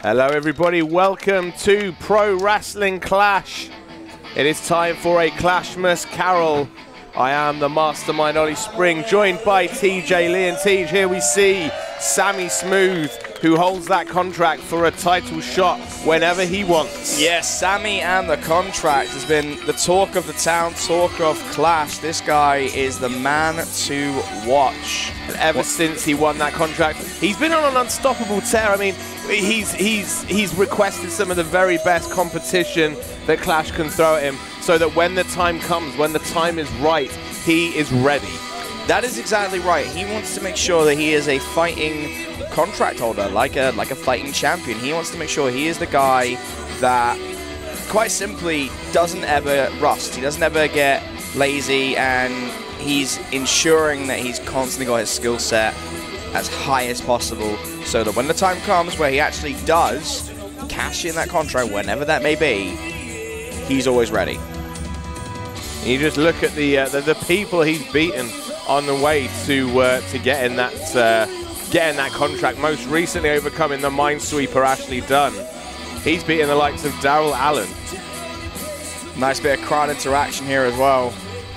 Hello everybody, welcome to Pro Wrestling Clash. It is time for a Clasmash Carol. I am the mastermind Ollie Spring, joined by TJ Lee, and TJ, here we see Sammy Smooth, who holds that contract for a title shot whenever he wants. Yes, Sammy and the contract has been the talk of the town, talk of Clash. This guy is the man to watch. And ever since he won that contract, he's been on an unstoppable tear. I mean, he's requested some of the very best competition that Clash can throw at him, so that when the time comes, when the time is right, he is ready. That is exactly right. He wants to make sure that he is a fighting contract holder, like a fighting champion. He wants to make sure he is the guy that, quite simply, doesn't ever rust. He doesn't ever get lazy, and he's ensuring that he's constantly got his skill set as high as possible, so that when the time comes where he actually does cash in that contract, whenever that may be, he's always ready. You just look at the people he's beaten on the way to getting that contract. Most recently overcoming the Minesweeper Ashley Dunn. He's beaten the likes of Daryl Allen. Nice bit of crowd interaction here as well.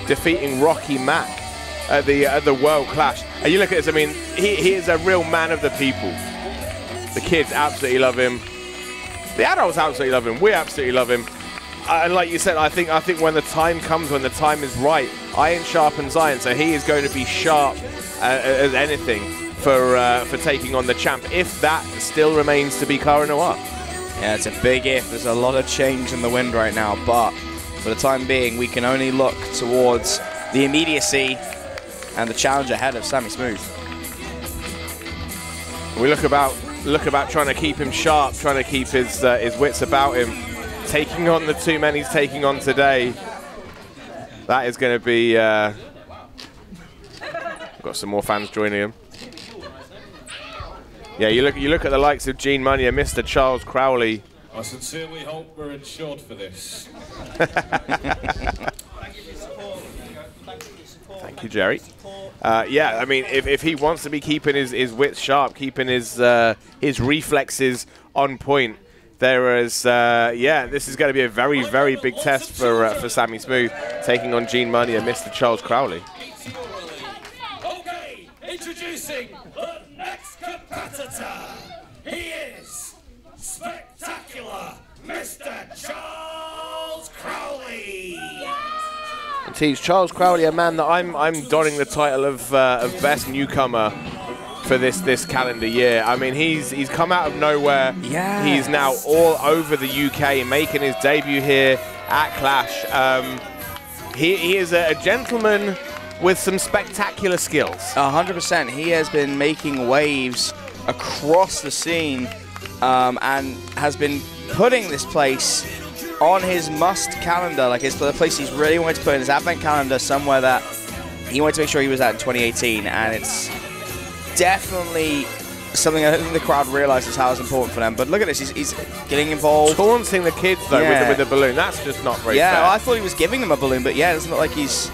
Defeating Rocky Mack at the World Clash. And you look at this, I mean, he is a real man of the people. The kids absolutely love him. The adults absolutely love him. We absolutely love him. And like you said, I think when the time comes, when the time is right, iron sharpens iron. So he is going to be sharp as anything for taking on the champ, if that still remains to be Cara Noir. Yeah, it's a big if. There's a lot of change in the wind right now, but for the time being, we can only look towards the immediacy and the challenge ahead of Sammy Smooth. We look about trying to keep him sharp, trying to keep his wits about him. Taking on the two men he's taking on today. That is going to be... got some more fans joining him. Yeah, you look at the likes of Gene Money and Mr. Charles Crowley. I sincerely hope we're insured for this. Thank you, Jerry. Yeah, I mean, if he wants to be keeping his wits sharp, keeping his reflexes on point, there is, yeah, this is going to be a very, very big test for Sammy Smooth, taking on Gene Money and Mr. Charles Crowley. Okay, introducing the next competitor. He is spectacular Mr. Charles Crowley. And tease Charles Crowley, a man that I'm donning the title of best newcomer for this calendar year. I mean, he's come out of nowhere. Yes. He's now all over the UK, making his debut here at Clash. He is a gentleman with some spectacular skills. 100%. He has been making waves across the scene, and has been putting this place on his must calendar, like the place he's really wanted to put in his advent calendar, somewhere that he wanted to make sure he was at in 2018, and it's definitely something I think the crowd realizes how it's important for them. But look at this, he's getting involved. Taunting the kids, though, yeah, with the balloon. That's just not very fair. Yeah, I thought he was giving them a balloon, but yeah, it doesn't look like he's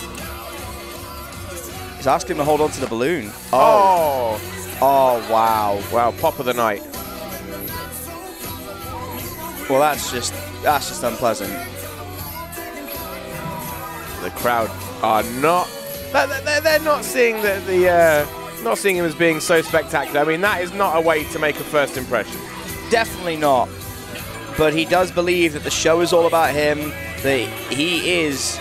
asking him to hold on to the balloon. Oh. Oh, wow. Wow, pop of the night. Well, that's just unpleasant. The crowd are not... They're not seeing not seeing him as being so spectacular. I mean, that is not a way to make a first impression. Definitely not. But he does believe that the show is all about him, that he is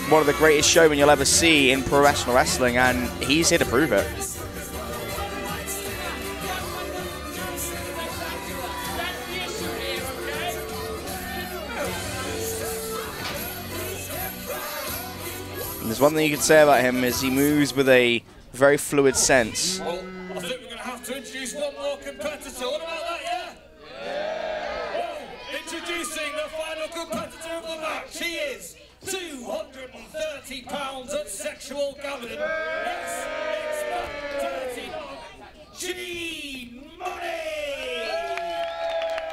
one of the greatest showmen you'll ever see in professional wrestling, and he's here to prove it. And there's one thing you can say about him is he moves with a very fluid sense. Well, I think we're going to have to introduce one more competitor. What about that, yeah? Yeah! Introducing the final competitor of the match. He is 230 pounds of sexual gammon. Yes, it's 30. Gene Money!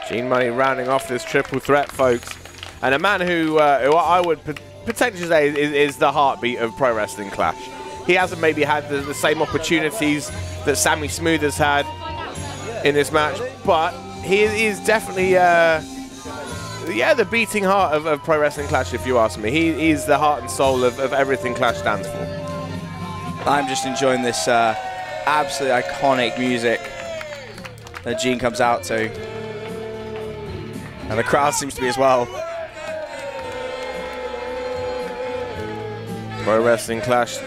Gene Money rounding off this triple threat, folks. And a man who I would potentially say is the heartbeat of Pro Wrestling Clash. He hasn't maybe had the same opportunities that Sammy Smooth has had in this match, but he is definitely, yeah, the beating heart of Pro Wrestling Clash, if you ask me. He's the heart and soul of everything Clash stands for. I'm just enjoying this absolutely iconic music that Gene comes out to. And the crowd seems to be as well. Pro Wrestling Clash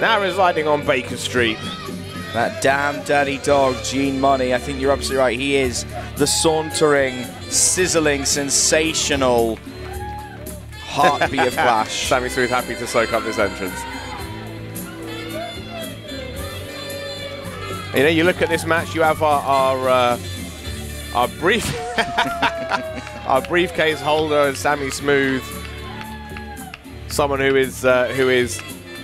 now residing on Baker Street. That damn dirty dog, Gene Money. I think you're absolutely right. He is the sauntering, sizzling, sensational heartbeat of Clash. Sammy Smooth happy to soak up this entrance. You know, you look at this match. You have our brief our briefcase holder, Sammy Smooth, someone who is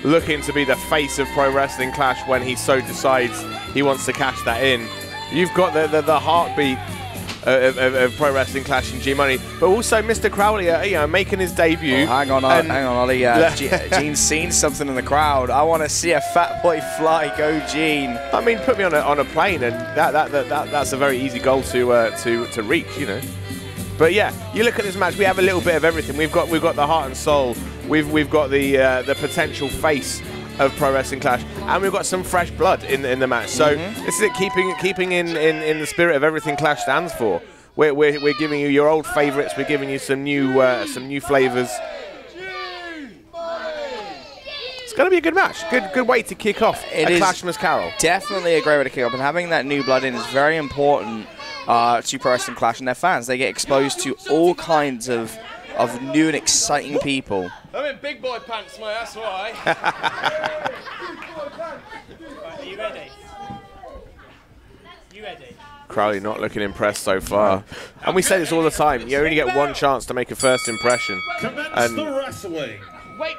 looking to be the face of Pro Wrestling Clash when he so decides he wants to cash that in. You've got the heartbeat of Pro Wrestling Clash and G Money, but also Mr. Crowley, you know, making his debut. Oh, hang on, Ollie. Gene's seen something in the crowd. I want to see a fat boy fly. Go, Gene. I mean, put me on a plane, and that's a very easy goal to reach, you know. But yeah, you look at this match. We have a little bit of everything. We've got the heart and soul. We've got the potential face of Pro Wrestling Clash, and we've got some fresh blood in the match. So this is it, keeping in the spirit of everything Clash stands for. We're giving you your old favourites. We're giving you some new flavours. It's going to be a good match. Good way to kick off a Clashmas Carol. Definitely a great way to kick off, and having that new blood in is very important to Pro Wrestling Clash and their fans. They get exposed to all kinds of new and exciting people. I'm in big boy pants, mate, that's why. Right, are you ready? You ready? Crowley not looking impressed so far. And we say this all the time. You only get one chance to make a first impression. Commence the wrestling. Wait.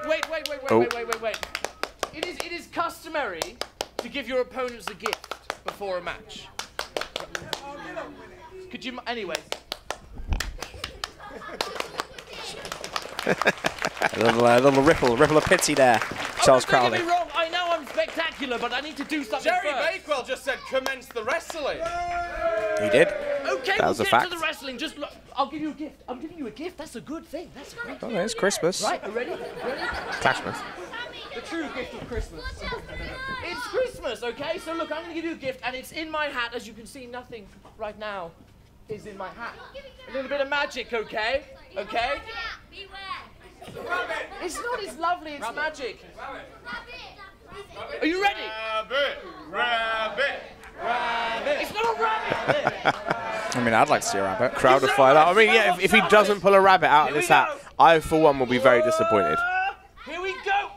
It is customary to give your opponents a gift before a match. Could you, anyways. a little ripple of pity there, Charles Crowley. Don't get me wrong, I know I'm spectacular, but I need to do something Jerry first. Bakewell just said commence the wrestling. He did. Okay, That was we'll a get fact. to the wrestling. Just look, I'll give you a gift. I'm giving you a gift. That's a good thing. That's a great Oh, thing. it's Christmas. Right, are ready? Clashmas. The true gift of Christmas. It's Christmas, okay? So look, I'm going to give you a gift, and it's in my hat. As you can see, nothing right now is in my hat. A little bit of magic, okay? Okay? It's not as lovely, it's magic. Are you ready? Rabbit. It's not a rabbit. I mean, I'd like to see a rabbit. Crowd will fire out. I mean, yeah, if he doesn't pull a rabbit out of this hat, I, for one, will be very disappointed. Here we go.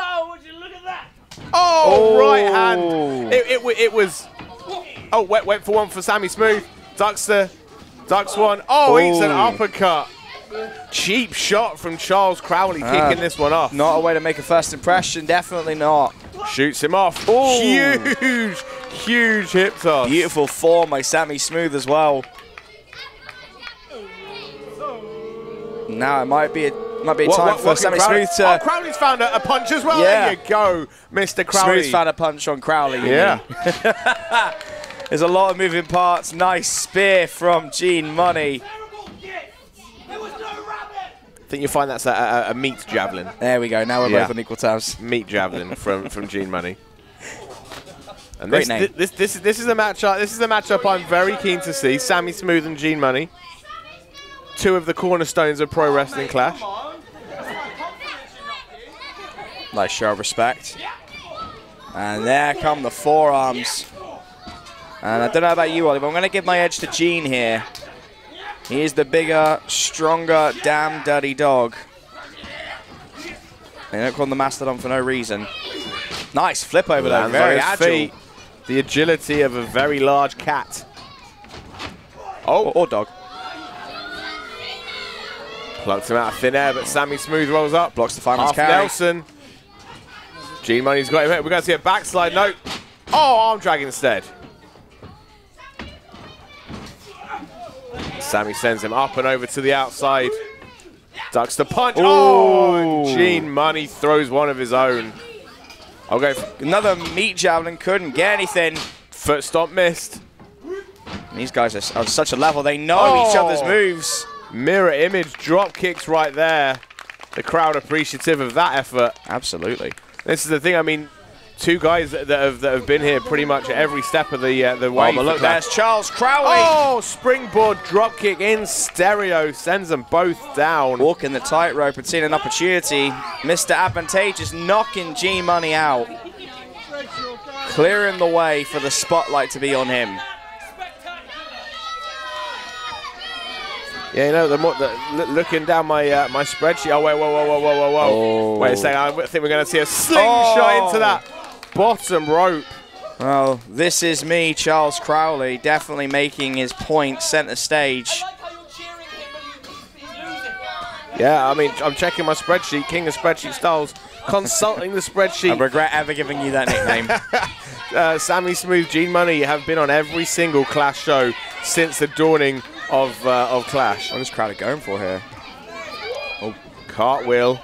Oh, would you look at that? Oh, right hand. It was... Oh, went for one for Sammy Smooth. Ducks one. Oh, eats an uppercut. Cheap shot from Charles Crowley kicking this one off. Not a way to make a first impression, definitely not. Shoots him off. Oh. Huge hip toss. Beautiful form by Sammy Smooth as well. Now it might be time for Sammy Smooth to... Oh, Crowley's found a punch as well. Yeah. There you go, Mr. Crowley. Smooth's found a punch on Crowley. Yeah. There's a lot of moving parts. Nice spear from Gene Money. I think you'll find that's a meat javelin. There we go. Now we're both on equal terms. Meat javelin from Gene Money. And Great name. This is a matchup. This is a matchup I'm very keen to see. Sammy Smooth and Gene Money, two of the cornerstones of Pro Wrestling Clash. Nice show of respect. And there come the forearms. And I don't know about you, Ollie, but I'm going to give my edge to Gene here. He is the bigger, stronger, damn dirty dog. They don't call him the Mastodon for no reason. Nice flip over there, very agile. Feet. The agility of a very large cat. Oh, or dog. Plucks him out of thin air, but Sammy Smooth rolls up. Blocks the fireman's Half carry. Nelson. Gene Money's got him hit. We're going to see a backslide. No. Oh, arm drag instead. Sammy sends him up and over to the outside. Ducks the punch. Oh, and Gene Money throws one of his own. I'll go for another meat javelin, couldn't get anything. Foot stomp missed. These guys are on such a level. They know each other's moves. Mirror image drop kicks right there. The crowd appreciative of that effort. Absolutely. This is the thing. I mean, two guys that have been here pretty much every step of the way. Oh, but look, there's Charles Crowley. Oh, springboard drop kick in stereo sends them both down. Walking the tightrope and seeing an opportunity. Mr. Advantageous knocking G-Money out. Clearing the way for the spotlight to be on him. Yeah, you know, looking down my my spreadsheet. Oh, wait, whoa. Oh. Wait a second. I think we're going to see a slingshot into that bottom rope. Well, this is me, Charles Crowley, definitely making his point center stage. I like how you're cheering him, but he's losing. Yeah, I mean, I'm checking my spreadsheet, King of Spreadsheet Styles, consulting the spreadsheet. I regret ever giving you that nickname. Sammy Smooth, Gene Money have been on every single Clash show since the dawning of Clash. What is Crowley going for here? Oh, cartwheel.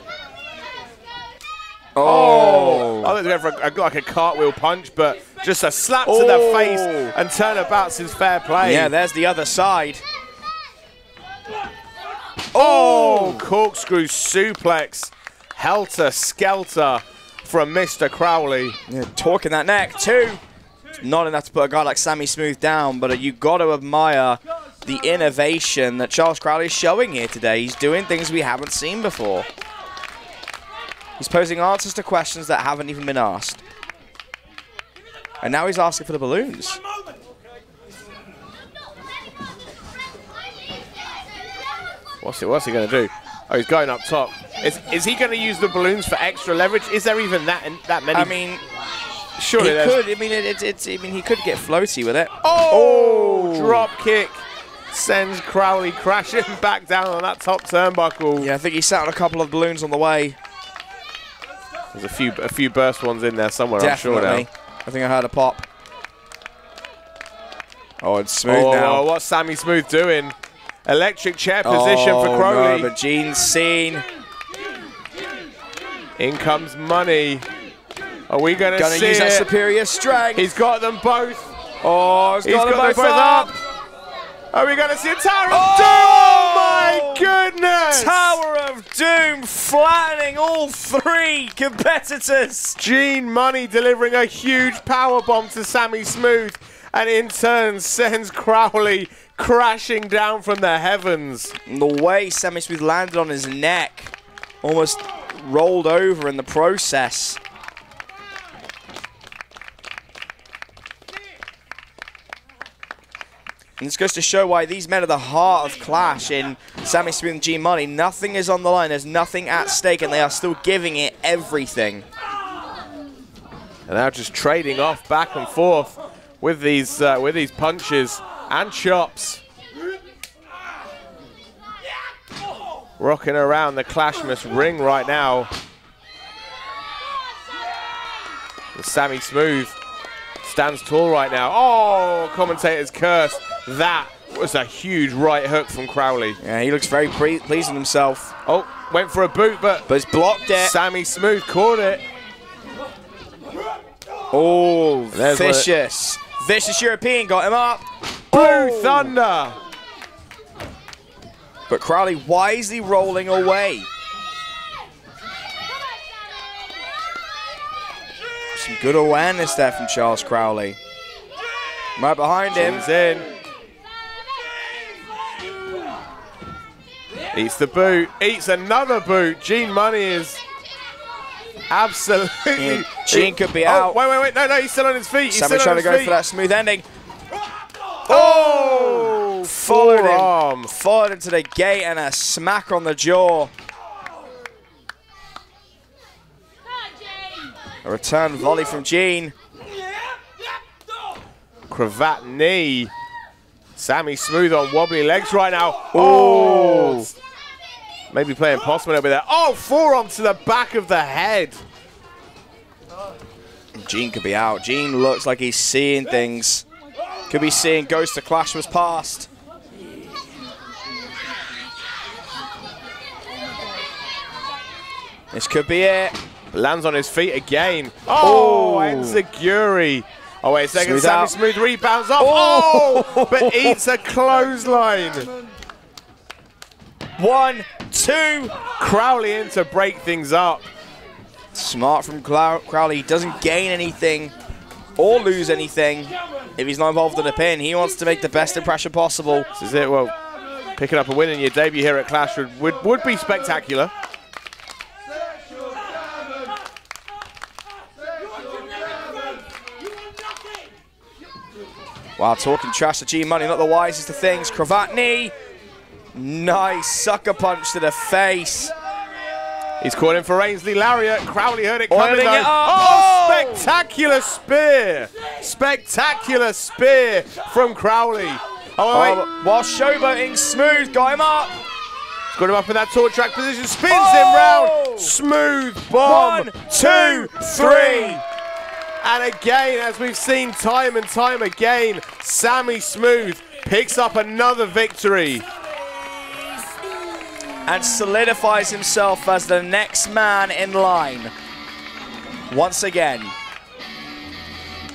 Oh! I was going for like a cartwheel punch, but just a slap to the face and turnabout's his fair play. Yeah, there's the other side. Oh! Corkscrew suplex. Helter skelter from Mr. Crowley. Yeah, torquing that neck, too. Not enough to put a guy like Sammy Smooth down, but you got to admire the innovation that Charles Crowley is showing here today. He's doing things we haven't seen before. He's posing answers to questions that haven't even been asked. And now he's asking for the balloons. What's he going to do? Oh, he's going up top. Is he going to use the balloons for extra leverage? Is there even that many? I mean, surely he could. I mean, he could get floaty with it. Oh! Drop kick sends Crowley crashing back down on that top turnbuckle. Yeah, I think he sat on a couple of balloons on the way. There's a few burst ones in there somewhere. Definitely. I'm sure now. I think I heard a pop. Oh, it's Smooth now. Oh, what's Sammy Smooth doing? Electric chair position for Crowley. No, but Gene's seen. In comes Money. Are we going to see Gonna use that superior strength. He's got them both. Oh, he's got them both up. Are we going to see a Tower of Doom? Oh my goodness! Tower of Doom flattening all three competitors. Gene Money delivering a huge powerbomb to Sammy Smooth, and in turn sends Crowley crashing down from the heavens. And the way Sammy Smooth landed on his neck, almost rolled over in the process. And this goes to show why these men are the heart of Clash in Sammy Smooth and Gene Money. Nothing is on the line. There's nothing at stake, and they are still giving it everything. And now just trading off back and forth with these punches and chops. Rocking around the Clasmash ring right now. And Sammy Smooth stands tall right now. Oh, commentator's curse. That was a huge right hook from Crowley. Yeah, he looks very pleased with himself. Oh, went for a boot, but he's blocked it. Sammy Smooth caught it. Oh, vicious. Vicious European got him up. Blue Thunder. But Crowley wisely rolling away. Some good awareness there from Charles Crowley. Right behind him. He's in. Eats the boot. Eats another boot. Gene Money is absolutely... Gene could be out. Wait. No, he's still on his feet. He's Sammy still trying on to his go feet. for that smooth ending. Oh! Followed him. Followed him to the gate and a smack on the jaw. A return volley from Gene. Cravat knee. Sammy Smooth on wobbly legs right now. Oh! Maybe playing possum a little bit there. Oh, forearm to the back of the head. Gene could be out. Gene looks like he's seeing things. Could be seeing Ghost of Clash was past. This could be it. Lands on his feet again. Oh, Enziguri. Oh, wait a second. Smooth Sammy out. Smooth rebounds off. Oh! But eats a clothesline. 1, 2. Crowley in to break things up. Smart from Crowley. He doesn't gain anything or lose anything if he's not involved in a pin. He wants to make the best impression possible. This is it. Well, picking up a win in your debut here at Clash would be spectacular. While talking trash to G-Money, not the wisest of things. Cravat knee. Nice sucker punch to the face. He's calling for Ainsley Lariat. Crowley heard it coming Oiling though. it up. Oh, spectacular spear. Spectacular spear from Crowley. Oh, wait. While showboating, Smooth got him up. Got him up in that torch track position. Spins him round. Smooth bomb. 1, 2, 3. And again, as we've seen time and time again, Sammy Smooth picks up another victory. And solidifies himself as the next man in line. Once again.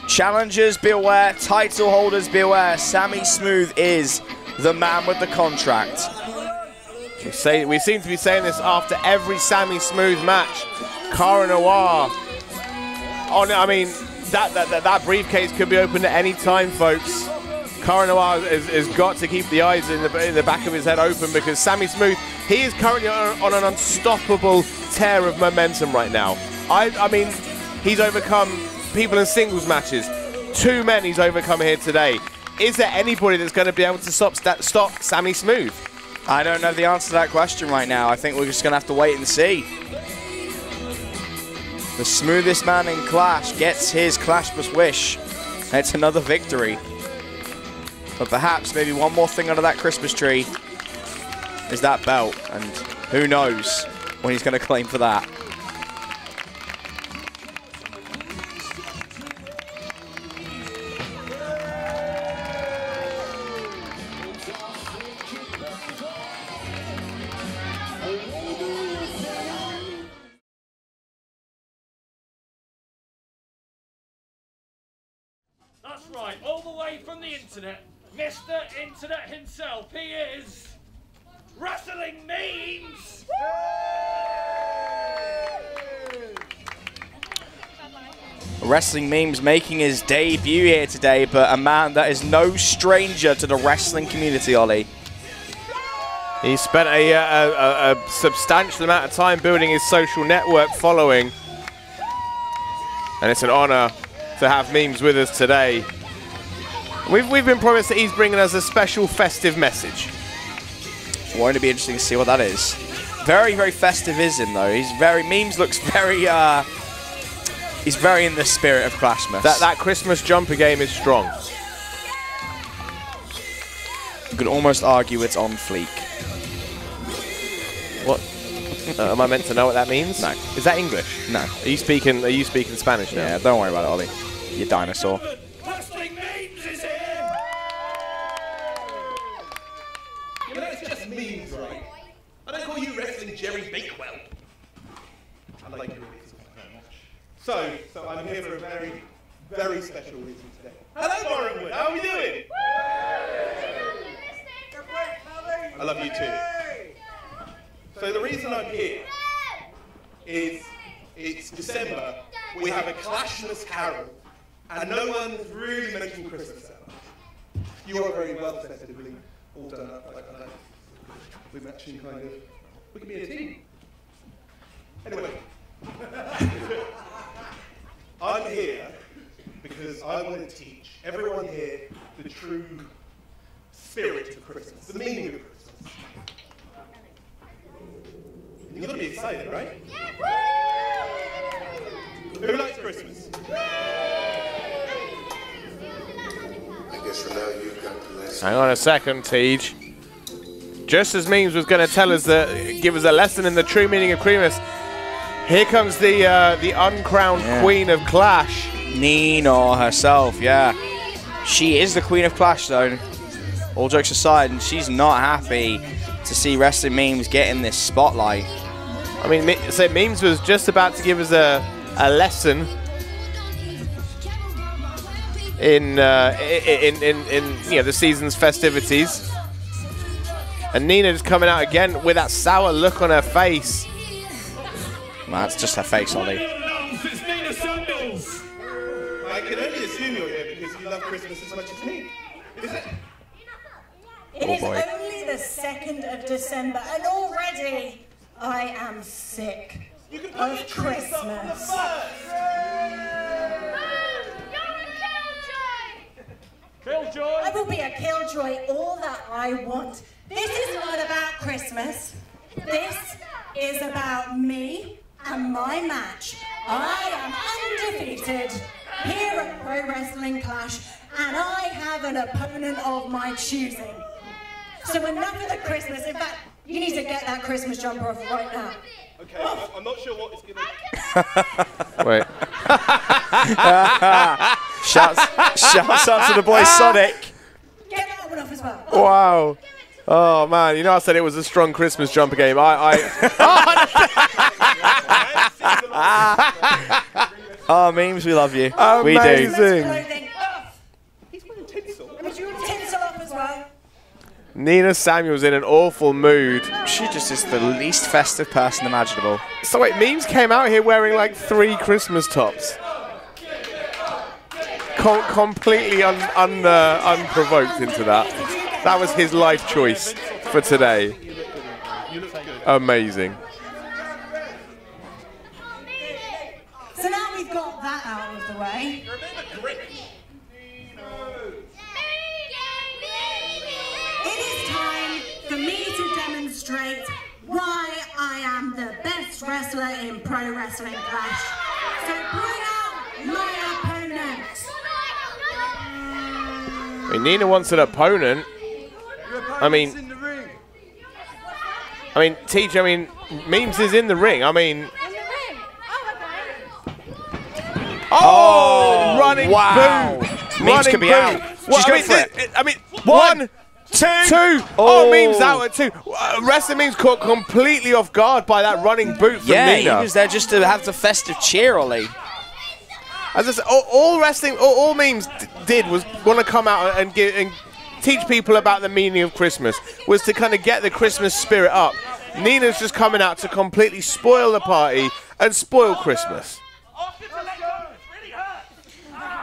Challengers beware, title holders beware. Sammy Smooth is the man with the contract. We seem to be saying this after every Sammy Smooth match. Cara Noir. Oh no, I mean, that briefcase could be opened at any time, folks. Cara Noir has got to keep the eyes in the back of his head open, because Sammy Smooth, he is currently on an unstoppable tear of momentum right now. I mean, he's overcome people in singles matches. 2 men he's overcome here today. Is there anybody that's going to be able to stop Sammy Smooth? I don't know the answer to that question right now. I think we're just going to have to wait and see. The smoothest man in Clash gets his Clasmash wish. It's another victory. But perhaps maybe one more thing under that Christmas tree is that belt. And who knows when he's going to claim for that. That's right, all the way from the internet, Mr. Internet himself, he is Wrestling Memes! Wrestling Memes making his debut here today, but a man that is no stranger to the wrestling community, Ollie. He spent a substantial amount of time building his social network following. And it's an honor to have Memes with us today. We've been promised that he's bringing us a special festive message. Won't it be interesting to see what that is? Very, very festive-ism though. Memes looks very, he's very in the spirit of Clasmash. That Christmas jumper game is strong. You could almost argue it's on fleek. What? Am I meant to know what that means? No. Is that English? No. Are you speaking Spanish now? Yeah, don't worry about it, Ollie. You dinosaur. Wrestling Memes is here! You know, it's just memes, right? I don't call you Wrestling Jerry Bakewell. I like your reason very much. So I'm here for a very, very special reason today. Hello, Warrenwood. How are we doing? I love you too. So the reason I'm here is it's December. We have a Clashless Carol, and no one's really making Christmas that much. You are very well festively all done up like that. We're matching kind of. We could be a team. Anyway, I'm here because I want to teach everyone here the true spirit of Christmas, the meaning of Christmas. You've got to be excited, right? Who likes Christmas? I guess for now you've got the lesson. Hang on a second, Tej. Just as Memes was going to tell us give us a lesson in the true meaning of Christmas, here comes the uncrowned queen of Clash. Nina herself, yeah. She is the queen of Clash, though. All jokes aside, and she's not happy to see Wrestling Memes getting this spotlight. I mean, Memes was just about to give us a lesson. in the season's festivities. And Nina just coming out again with that sour look on her face. Well, that's just her face, Ollie. It's Nina Samuels. I can only assume you're here because you love Christmas as much as me. Is it? It is only the 2nd of December, and already I am sick of Christmas. Killjoy! I will be a killjoy all that I want. This is not about Christmas. This is about me and my match. I am undefeated here at Pro Wrestling Clash, and I have an opponent of my choosing. So enough of the Christmas. In fact, you need to get that Christmas jumper off right now. Okay, I'm not sure what it's going to... Wait. Shouts out to the boy Sonic. Get that one off as well. Wow. Oh, man. You know, I said it was a strong Christmas jumper game. Oh, memes, we love you. Amazing. We do. Clothing off. He's wearing tinsel. I mean, do you want tinsel off as well? Nina Samuels in an awful mood. She just is the least festive person imaginable. So wait, Memes came out here wearing like 3 Christmas tops. Completely unprovoked into that. That was his life choice for today. Amazing. So now we've got that out of the way. It is time for me to demonstrate why I am the best wrestler in Pro Wrestling Clash. So bring out my opponent. I mean, Nina wants an opponent. I mean, Teach, Memes is in the ring. I mean... Oh, running wow. boot. Memes could be out. She's going for it. One, two. Oh, Memes out at 2. Wrestling Memes caught completely off guard by that running boot from Nina. Yeah, he was there just to have the festive cheer, Ollie. As I said, all Memes did was want to come out and teach people about the meaning of Christmas, was to kind of get the Christmas spirit up. Nina's just coming out to completely spoil the party and spoil Christmas.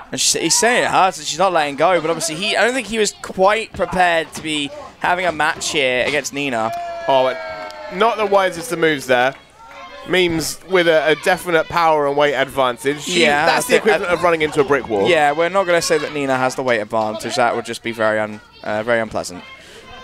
And he's saying it hurts, and she's not letting go. But obviously, I don't think he was quite prepared to be having a match here against Nina. Oh, not the wisest of moves there. Memes with a definite power and weight advantage. That's the equivalent of running into a brick wall. Yeah, we're not going to say that Nina has the weight advantage. That would just be very unpleasant.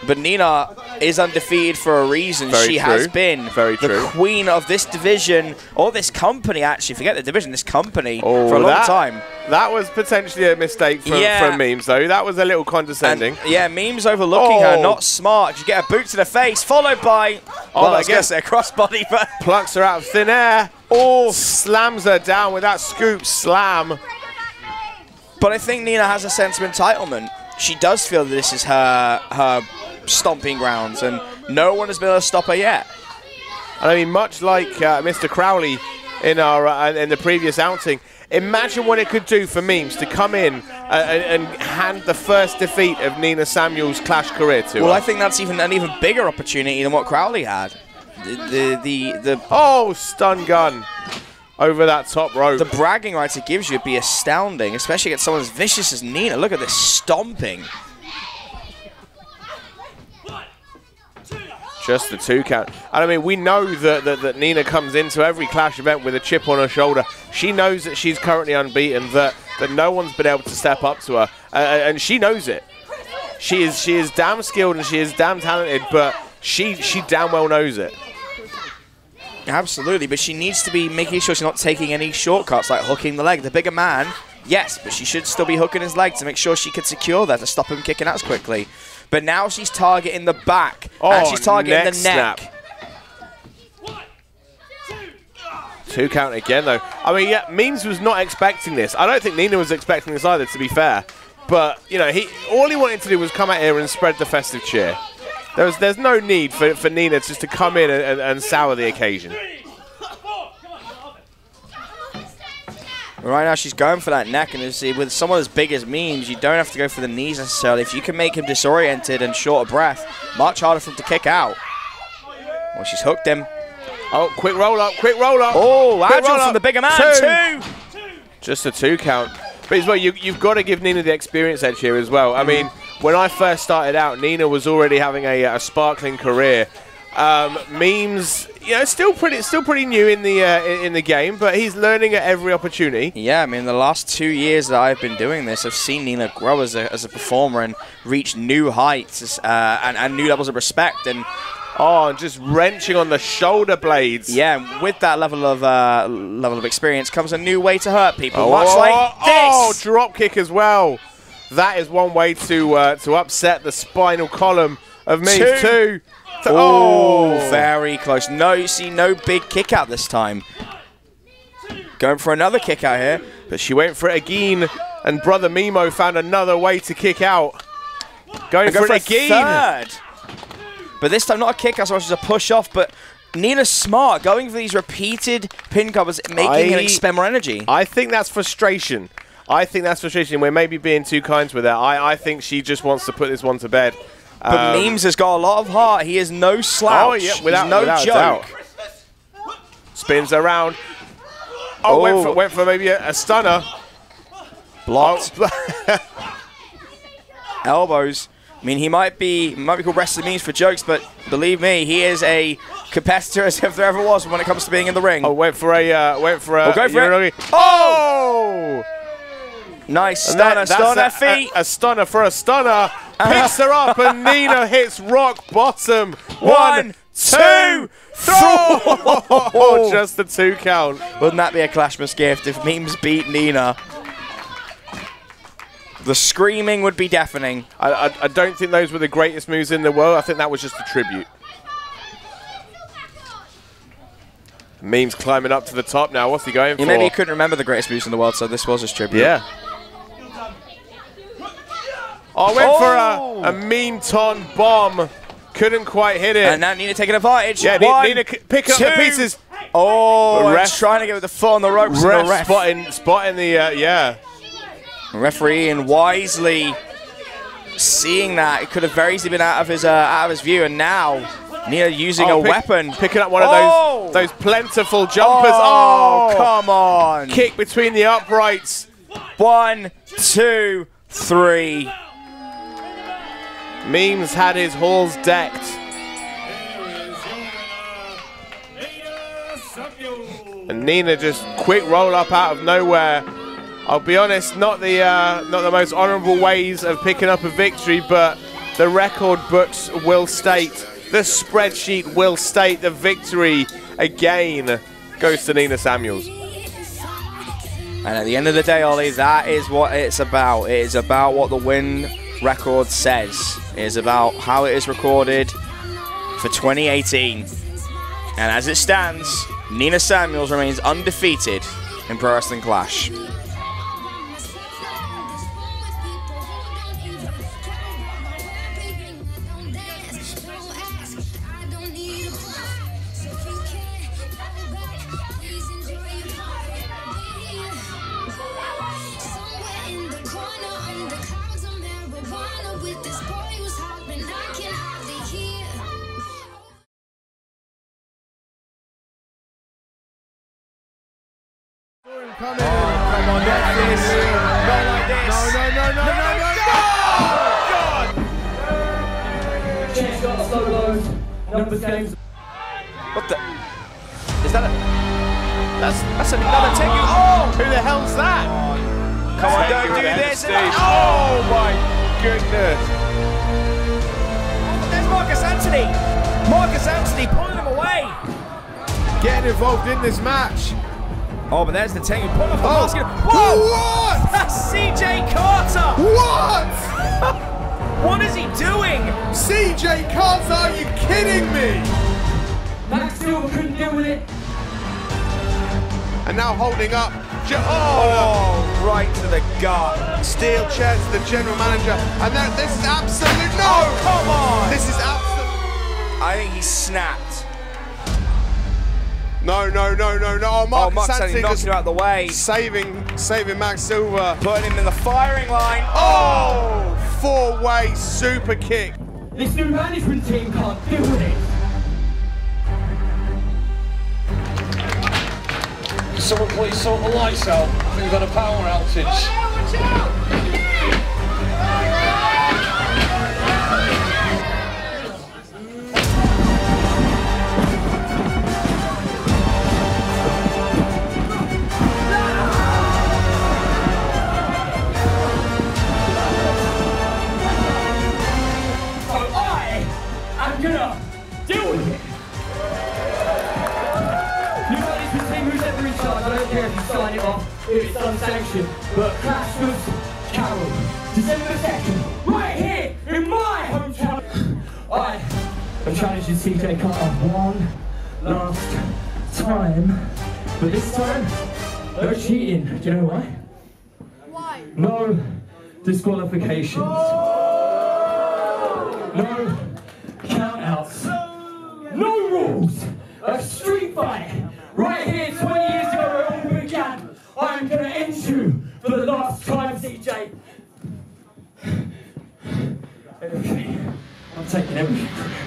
But Nina is undefeated for a reason. She has been the queen of this division, or this company, actually. Forget the division, this company, for a long time. That was potentially a mistake from Memes, though. That was a little condescending. And, yeah, Memes overlooking her, not smart. You get a boot to the face, followed by, well, I guess a crossbody, but... Plucks her out of thin air. Oh, slams her down with that scoop slam. But I think Nina has a sense of entitlement. She does feel that this is her stomping grounds, and no one has been able to stop her yet. And I mean, much like Mr. Crowley in the previous outing, imagine what it could do for Memes to come in and hand the first defeat of Nina Samuels' Clash career to her. Well, I think that's an even bigger opportunity than what Crowley had. Oh, stun gun over that top rope. The bragging rights it gives you would be astounding, especially against someone as vicious as Nina. Look at this stomping. Just the 2 count. And I mean, we know that Nina comes into every Clash event with a chip on her shoulder. She knows that she's currently unbeaten, that no one's been able to step up to her. And she knows it. She is damn skilled and she is damn talented, but she damn well knows it. Absolutely, but she needs to be making sure she's not taking any shortcuts, like hooking the leg. The bigger man, yes, but she should still be hooking his leg to make sure she can secure that to stop him kicking out as quickly. But now she's targeting the back, and she's targeting the neck. 2 count again, though. I mean, yeah, Memes was not expecting this. I don't think Nina was expecting this either, to be fair. But, you know, all he wanted to do was come out here and spread the festive cheer. There's no need for Nina just to come in and sour the occasion. Right now, she's going for that neck, and you see, with someone as big as Memes, you don't have to go for the knees necessarily. If you can make him disoriented and short of breath, much harder for him to kick out. Well, she's hooked him. Oh, quick roll up, quick roll up. Oh, agile from the bigger man, 2. Just a 2 count. But as well, you've got to give Nina the experience edge here as well. I mean, when I first started out, Nina was already having a sparkling career. Memes, you know, still pretty new in the game, but he's learning at every opportunity. Yeah, I mean, the last 2 years that I've been doing this, I've seen Nina grow as a performer and reach new heights and new levels of respect. And oh, just wrenching on the shoulder blades. yeah, and with that level of experience comes a new way to hurt people, much like this. Oh, drop kick as well. That is one way to upset the spinal column of Memes. 2. Oh, very close. No, you see, no big kick out this time. Going for another kick out here. But she went for it again, and Brother Mimo found another way to kick out. Going for it again. 3rd. But this time, not a kick out so much as a push off, but Nina's smart, going for these repeated pin covers, making him expend more energy. I think that's frustration. We're maybe being too kind with her. I think she just wants to put this one to bed. But Memes has got a lot of heart. He is no slouch. Oh, yeah, without no joke. Doubt. Spins around. Oh, went for maybe a stunner. Blocked. Elbows. I mean, he might be called Wrestling Memes for jokes, but believe me, he is a competitor as if there ever was when it comes to being in the ring. Oh, went for a. Go for it. Oh! Nice stunner feet. A stunner for a stunner. Picks her up and Nina hits rock bottom. 1, 2, 3. Oh, just the 2 count. Wouldn't that be a Clasmash gift if Memes beat Nina? The screaming would be deafening. I don't think those were the greatest moves in the world. I think that was just a tribute. Memes climbing up to the top now. What's he going for? Maybe he couldn't remember the greatest moves in the world, so this was his tribute. Yeah. Oh, went for a meme ton bomb. Couldn't quite hit it. And now Nina taking advantage. Yeah, 1, Nina picking up the pieces. Oh, ref trying to get with the foot on the ropes. Ref spotting the, yeah. Referee and wisely seeing that. It could have very easily been out of his view. And now Nina using a weapon. Picking up one of those plentiful jumpers. Oh, come on. Kick between the uprights. 1, 2, 3. Memes had his halls decked. And Nina just quick roll up out of nowhere. I'll be honest, not the most honourable ways of picking up a victory, but the record books will state, the spreadsheet will state the victory again goes to Nina Samuels. And at the end of the day, Ollie, that is what it's about. It is about what the win record says. It is about how it is recorded for 2018. And as it stands, Nina Samuels remains undefeated in Pro Wrestling Clash. Come on, not this. Not like this. No. God! She's got solos, numbers games. What the? Is that a? That's another take. Oh! Who the hell's that? Come on, don't do this. Oh my goodness. There's Marcus Anthony. Marcus Anthony pulling him away. Getting involved in this match. Oh, but there's the tank. Pull off the basket. Whoa! What? That's CJ Carter. What? What is he doing? CJ Carter, are you kidding me? Max still couldn't deal with it. And now holding up. Oh, right to the gut. Steel chair to the general manager. And then this is absolute. No! Oh, come on. This is absolute. I think he snapped. No, no, no, no, no. Oh, Marcus Anthony knocking just him out of the way. saving Max Silver. Putting him in the firing line. Oh! Four-way super kick. This new management team can't deal with it. Someone please sort the lights out. I think we've got a power outage. Watch out! I'm gonna deal with it. You know this team who's ever in charge. I don't care if you sign it off, if it's unsanctioned. But Clasmash Carol, December 2nd, right here in my hometown. I am challenging CJ Carter one last time. But this time, no cheating. Do you know why? Why? No disqualifications. No countouts. No rules. A street fight. Right here, 20 years ago, where it all began. I'm gonna end you for the last time, CJ. Everything. I'm taking everything from you.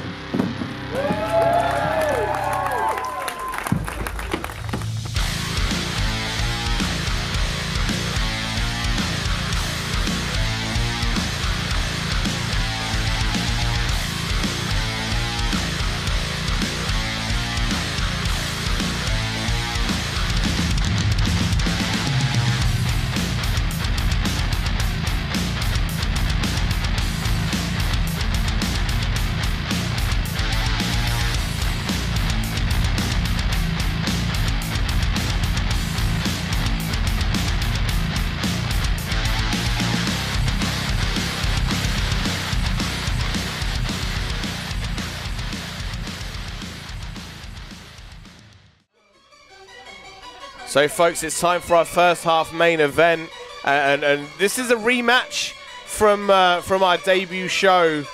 So, folks, it's time for our first half main event, and this is a rematch from our debut show.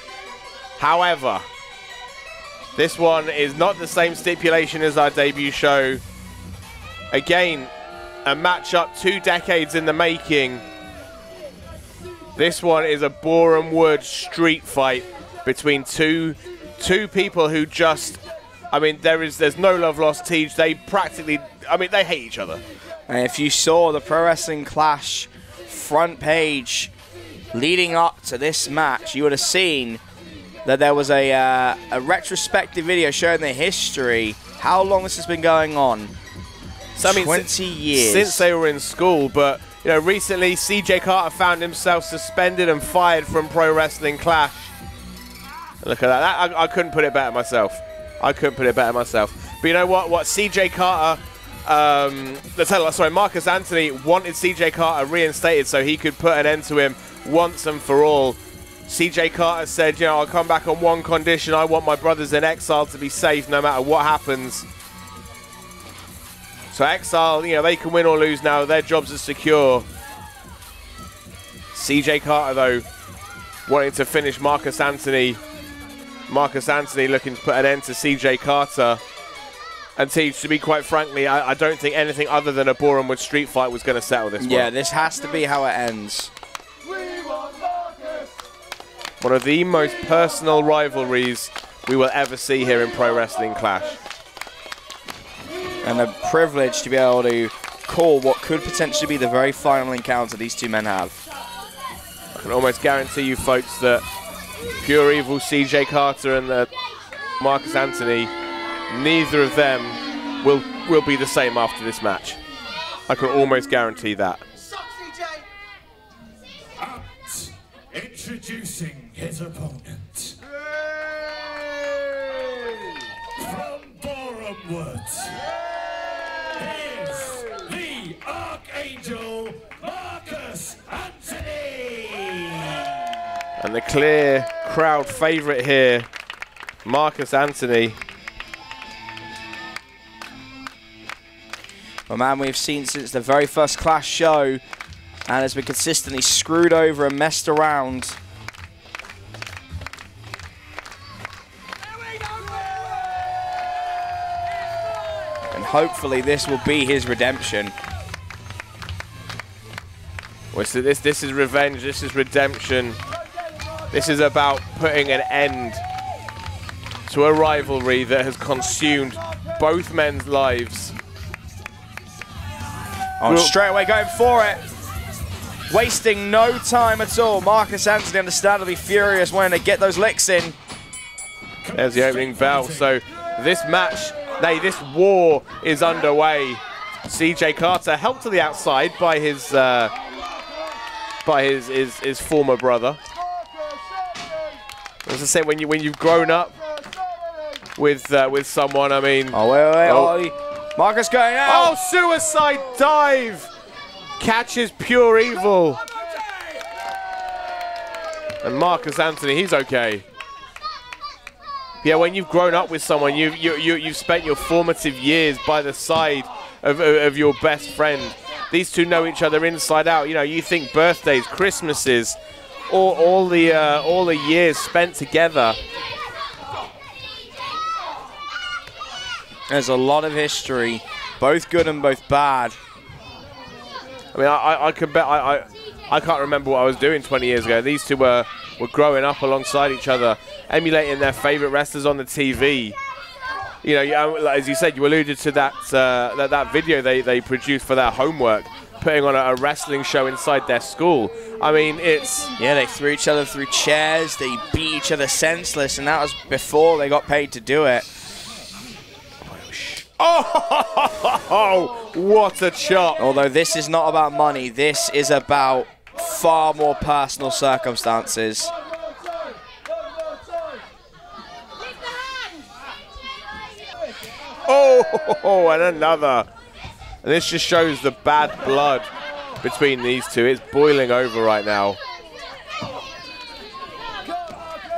However, this one is not the same stipulation as our debut show. Again, a matchup 2 decades in the making. This one is a Boreham Wood street fight between two people who just, I mean, there's no love lost. Teach, they practically, I mean, they hate each other. And if you saw the Pro Wrestling Clash front page leading up to this match, you would have seen that there was a retrospective video showing the history, how long this has been going on. So, I mean, 20 years. Since they were in school, but, you know, recently CJ Carter found himself suspended and fired from Pro Wrestling Clash. Look at that. I couldn't put it better myself. I couldn't put it better myself. But you know what? CJ Carter, Marcus Anthony wanted CJ Carter reinstated so he could put an end to him once and for all. CJ Carter said, you know, I'll come back on one condition. I want my brothers in Exile to be safe no matter what happens. So Exile, you know, they can win or lose now. Their jobs are secure. CJ Carter, though, wanting to finish Marcus Anthony. Marcus Anthony looking to put an end to CJ Carter. And Teach, to be quite frankly, I don't think anything other than a Boreham Wood street fight was going to settle this one. Yeah, this has to be how it ends. One of the most personal rivalries we will ever see here in Pro Wrestling Clash. And a privilege to be able to call what could potentially be the very final encounter these two men have. I can almost guarantee you folks that Pure Evil, CJ Carter and Marcus Anthony, neither of them will be the same after this match. I can almost guarantee that. And introducing his opponent. From Boreham Wood is the Archangel Marcus Anthony. And the clear crowd favourite here, Marcus Anthony. A man we've seen since the very first Clash show and has been consistently screwed over and messed around. And hopefully this will be his redemption. Well, so this is revenge, this is redemption. This is about putting an end to a rivalry that has consumed both men's lives. Oh, straight away going for it. Wasting no time at all. Marcus Anthony understandably furious, wanting to get those licks in. There's the opening bell. So this match, this war is underway. CJ Carter helped to the outside by his former brother. As I say, when you've grown up with someone, I mean. Oh wait. Marcus going out. Oh, suicide dive! Catches pure evil. And Marcus Anthony, he's okay. Yeah, when you've grown up with someone, you've spent your formative years by the side of your best friend. These two know each other inside out. You know, you think birthdays, Christmases, all the years spent together. There's a lot of history, both good and both bad. I mean, I can bet I can't remember what I was doing 20 years ago. These two were growing up alongside each other, emulating their favorite wrestlers on the TV. You know, as you said, you alluded to that that video they produced for their homework, putting on a wrestling show inside their school. I mean, it's... Yeah, they threw each other through chairs, they beat each other senseless, and that was before they got paid to do it. Oh, what a chop. Although this is not about money, this is about far more personal circumstances. Oh, and another. And this just shows the bad blood between these two. It's boiling over right now.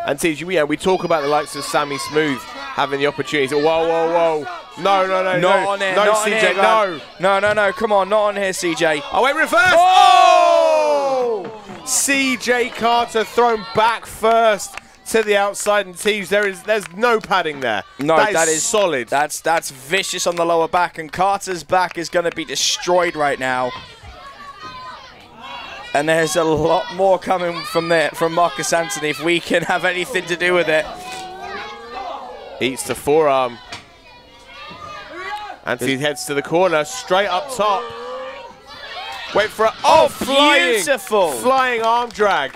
And TG, we talk about the likes of Sammy Smooth having the opportunity to, whoa. No, not on here, no, not CJ, on here, no, come on, not on here, CJ. Oh, wait, reverse! Oh! CJ Carter thrown back first to the outside, and Tees, there's no padding there. No, that is solid. That's vicious on the lower back, and Carter's back is going to be destroyed right now. And there's a lot more coming from Marcus Anthony if we can have anything to do with it. Eats the forearm. Anthony heads to the corner, straight up top. Wait for it. Oh, flying! Beautiful! Flying arm drag.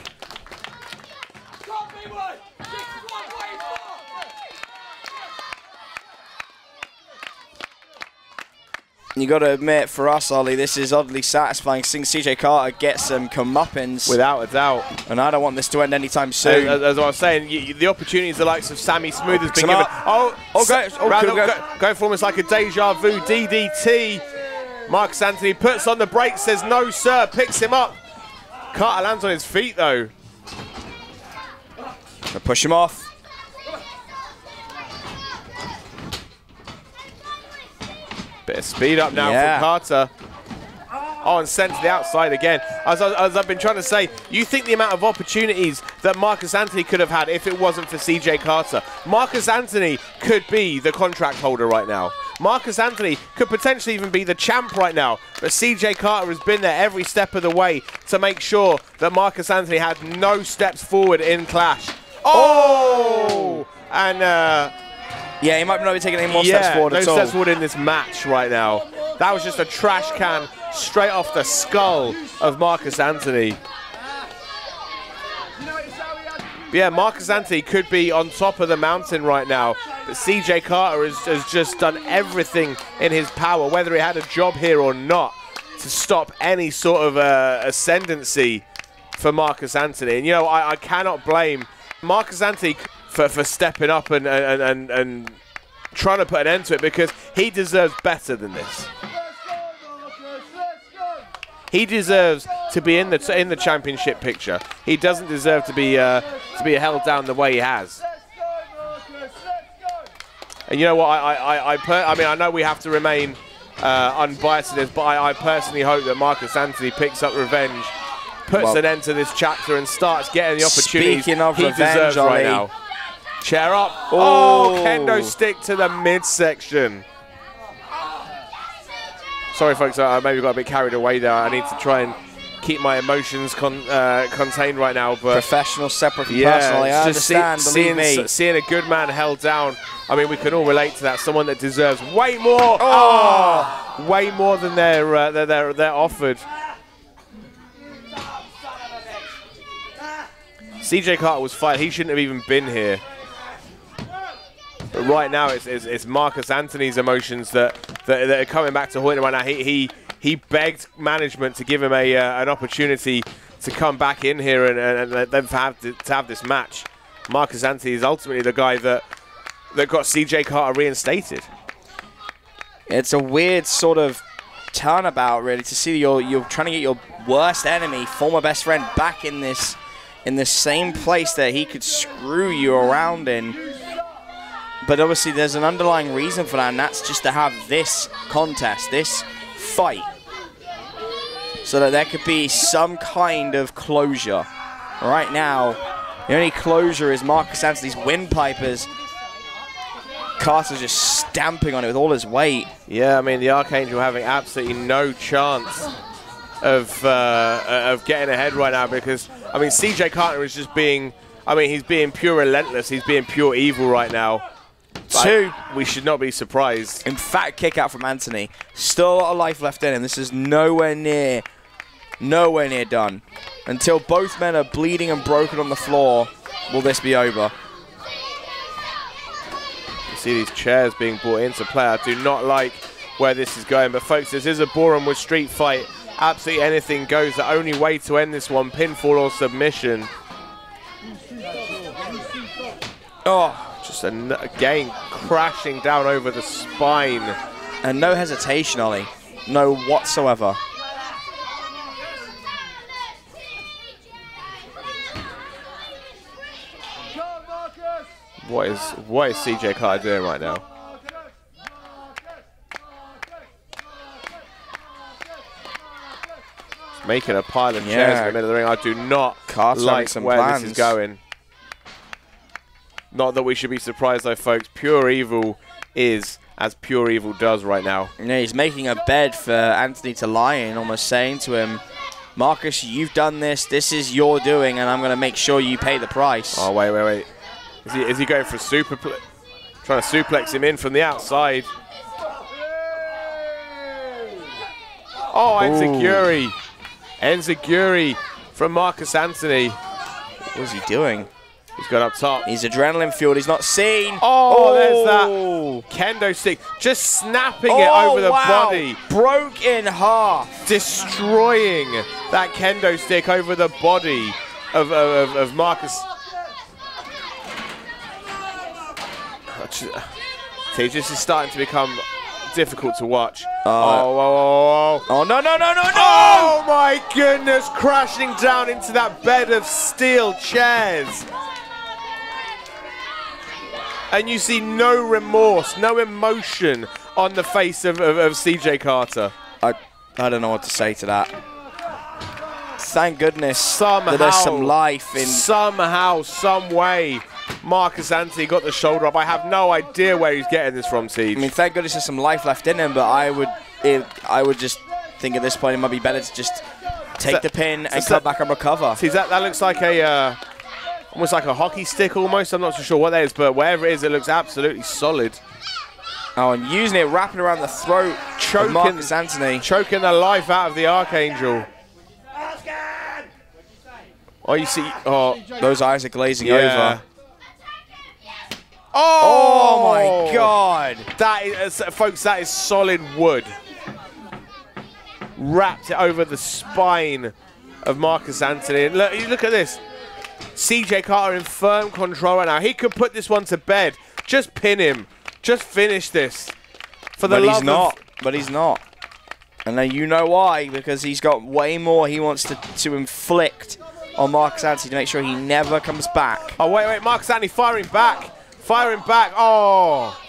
You got to admit, for us, Ollie, this is oddly satisfying seeing CJ Carter get some comeuppance. Without a doubt. And I don't want this to end anytime soon. As I was saying, the opportunities the likes of Sammy Smooth has been given. Going for almost like a deja vu DDT. Marcus Anthony puts on the brakes, says no, sir, picks him up. Carter lands on his feet, though. Push him off. Bit of speed up now from Carter. Oh, and sent to the outside again. As I've been trying to say, you think the amount of opportunities that Marcus Anthony could have had if it wasn't for CJ Carter. Marcus Anthony could be the contract holder right now. Marcus Anthony could potentially even be the champ right now. But CJ Carter has been there every step of the way to make sure that Marcus Anthony had no steps forward in Clash. Oh! And... yeah, he might not be taking any more steps forward at all. No steps forward in this match right now. That was just a trash can straight off the skull of Marcus Anthony. Yeah, Marcus Anthony could be on top of the mountain right now. But CJ Carter has just done everything in his power, whether he had a job here or not, to stop any sort of ascendancy for Marcus Anthony. And, you know, I cannot blame Marcus Anthony for stepping up and trying to put an end to it, because he deserves better than this. He deserves to be in the championship picture. He doesn't deserve to be held down the way he has. And you know what? I mean, I know we have to remain unbiased in this, but I personally hope that Marcus Anthony picks up revenge, puts an end to this chapter, and starts getting the opportunities he deserves right now. Chair up. Oh, kendo stick to the midsection. Sorry, folks, I maybe got a bit carried away there. I need to try and keep my emotions contained right now. But professional, separate from personal. I understand, believe me. Seeing a good man held down, I mean, we can all relate to that. Someone that deserves way more. Oh! Way more than they're offered. CJ Carter was fired. He shouldn't have even been here. But right now, it's Marcus Anthony's emotions that are coming back to haunt him right now. He begged management to give him an opportunity to come back in here and then to have this match. Marcus Anthony is ultimately the guy that got CJ Carter reinstated. It's a weird sort of turnabout, really, to see you're trying to get your worst enemy, former best friend, back in this same place that he could screw you around in. But obviously there's an underlying reason for that, and that's just to have this contest, this fight, so that there could be some kind of closure. Right now, the only closure is Marcus Anthony's windpipers. Carter's just stamping on it with all his weight. Yeah, I mean, the Archangel having absolutely no chance of getting ahead right now because, I mean, CJ Carter is just being, I mean, he's being pure relentless. He's being pure evil right now. Two. We should not be surprised. Emphatic kick out from Anthony. Still a lot of life left in him. This is nowhere near done. Until both men are bleeding and broken on the floor, will this be over. You see these chairs being brought into play. I do not like where this is going. But, folks, this is a Bournemouth street fight. Absolutely anything goes. The only way to end this one, pinfall or submission. Oh. Just again crashing down over the spine. And no hesitation, Ollie. No whatsoever. What is CJ Carter doing right now? Just making a pile of chairs in the middle of the ring. I do not like where this is going. Not that we should be surprised, though, folks. Pure evil is as pure evil does right now. Yeah, he's making a bed for Anthony to lie in, almost saying to him, Marcus, you've done this. This is your doing, and I'm going to make sure you pay the price. Oh, wait. Is he going for a superplex? Trying to suplex him in from the outside. Oh, enziguri. Enziguri from Marcus Anthony. What is he doing? He's got up top. He's adrenaline fueled. He's not seen. Oh, there's that kendo stick. Just snapping it over the body. Broke in half. Destroying that kendo stick over the body of Marcus. This is starting to become difficult to watch. Oh, no. Oh, my goodness. Crashing down into that bed of steel chairs. And you see no remorse, no emotion on the face of CJ Carter. I don't know what to say to that. Thank goodness that there's some life in... Somehow, some way, Marcus Anthony got the shoulder up. I have no idea where he's getting this from, Siege. I mean, thank goodness there's some life left in him, but I would just think at this point it might be better to just take the pin and come back and recover. See, that looks like a... almost like a hockey stick almost. I'm not so sure what that is, but wherever it is, it looks absolutely solid. Oh, and using it, wrapping around the throat of Marcus Anthony. Choking the life out of the Archangel. Oh, you see, those eyes are glazing over. Oh my God. That is, folks, that is solid wood. Wrapped it over the spine of Marcus Anthony. And look at this. CJ Carter in firm control right now. He could put this one to bed. Just pin him. Just finish this. But he's not. And then you know why. Because he's got way more he wants to inflict on Marcus Anthony to make sure he never comes back. Oh, wait. Marcus Anthony firing back. Oh.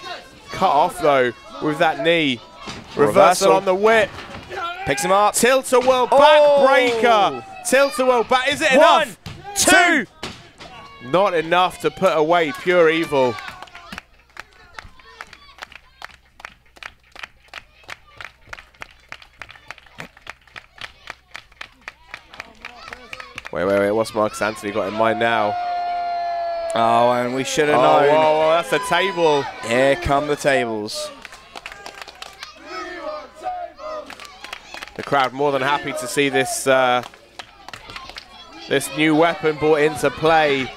Cut off, though, with that knee. Reversal on the whip. Picks him up. Tilt-a-whirl backbreaker. Tilt-a-whirl back. Is it enough? 2. Not enough to put away pure evil. Wait. What's Marcus Anthony got in mind now? Oh, and we should have Oh, known. whoa, that's the table. Here come the tables. The crowd more than happy to see this this new weapon brought into play.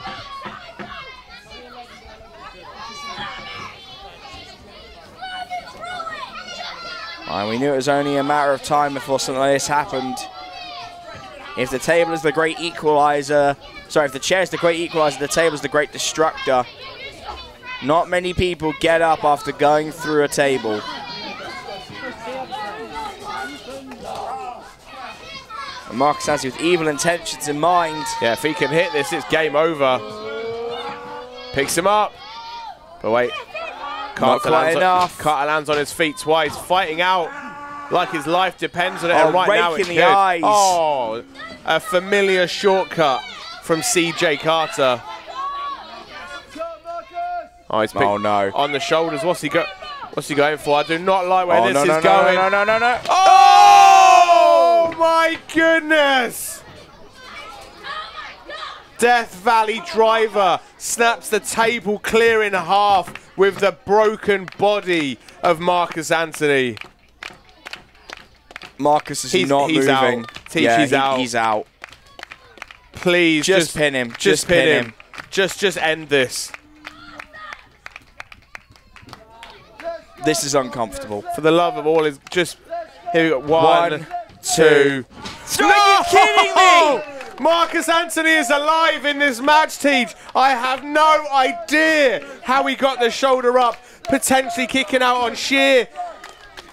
And we knew it was only a matter of time before something like this happened. If the table is the great equalizer, sorry, if the chair is the great equalizer, the table is the great destructor. Not many people get up after going through a table. And Marcus Anthony with evil intentions in mind. Yeah, if he can hit this, it's game over. Picks him up. But wait. Not quite enough. Carter lands on his feet twice, fighting out like his life depends on it. Oh, and right now rake it in the could. eyes. Oh, a familiar shortcut from CJ Carter. Oh, he's picked on the shoulders. What's he going for? I do not like where this is going. No. Oh my goodness! Death Valley driver snaps the table clear in half with the broken body of Marcus Anthony. Marcus is not moving. Out. Teach, he's out. He's out. Please, just pin him. Just pin him. Just end this. This is uncomfortable. For the love of all, is just here we go. One, two. Are you kidding me? Marcus Anthony is alive in this match, Teach. I have no idea how he got the shoulder up, potentially kicking out on sheer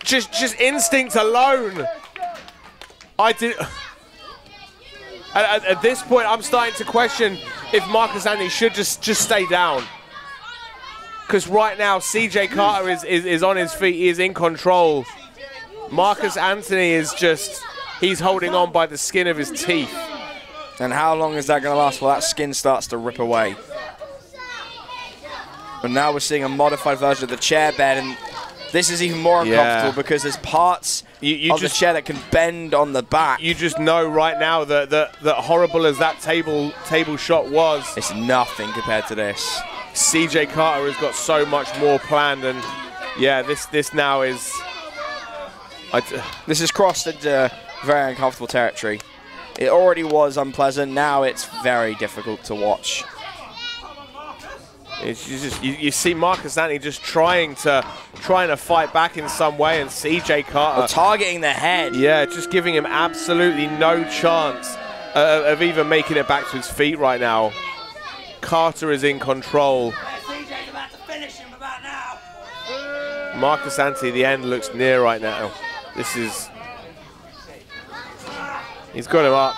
just instinct alone. At this point, I'm starting to question if Marcus Anthony should just stay down. Because right now, CJ Carter is on his feet. He is in control. Marcus Anthony is he's holding on by the skin of his teeth. And how long is that going to last? Well, that skin starts to rip away. But now we're seeing a modified version of the chair bed, and this is even more uncomfortable because there's parts of the chair that can bend on the back. You just know right now that horrible as that table shot was, it's nothing compared to this. CJ Carter has got so much more planned, and yeah, this now is. This has crossed into very uncomfortable territory. It already was unpleasant. Now it's very difficult to watch. You see Marcus Anthony just trying to fight back in some way, and CJ Carter targeting the head. Yeah, just giving him absolutely no chance of even making it back to his feet right now. Carter is in control. CJ's about to finish him about now. Marcus Anthony, the end looks near right now. He's got him up.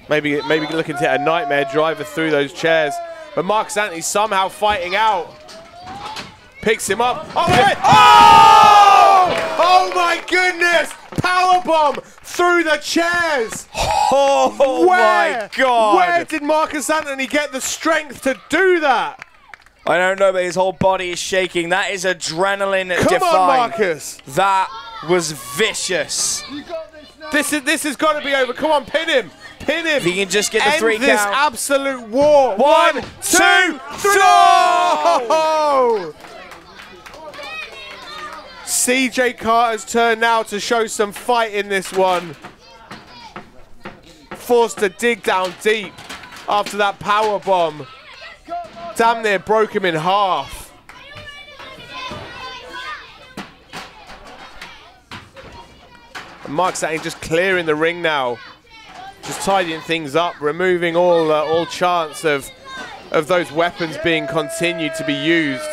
Maybe looking to hit a nightmare driver through those chairs. But Marcus Anthony somehow fighting out. Picks him up. Oh, wait. Oh my goodness! Powerbomb through the chairs. Oh my God! Where did Marcus Anthony get the strength to do that? I don't know, but his whole body is shaking. That is adrenaline Come defying. on, Marcus. That was vicious. This has got to be over. Come on, pin him. Pin him. If he can just get the three count. End this absolute war. 1, 2, 3. No! CJ Carter's turn now to show some fight in this one. Forced to dig down deep after that power bomb. Damn near broke him in half. And Marcus Anthony just clearing the ring now. Just tidying things up, removing all chance of those weapons being continued to be used.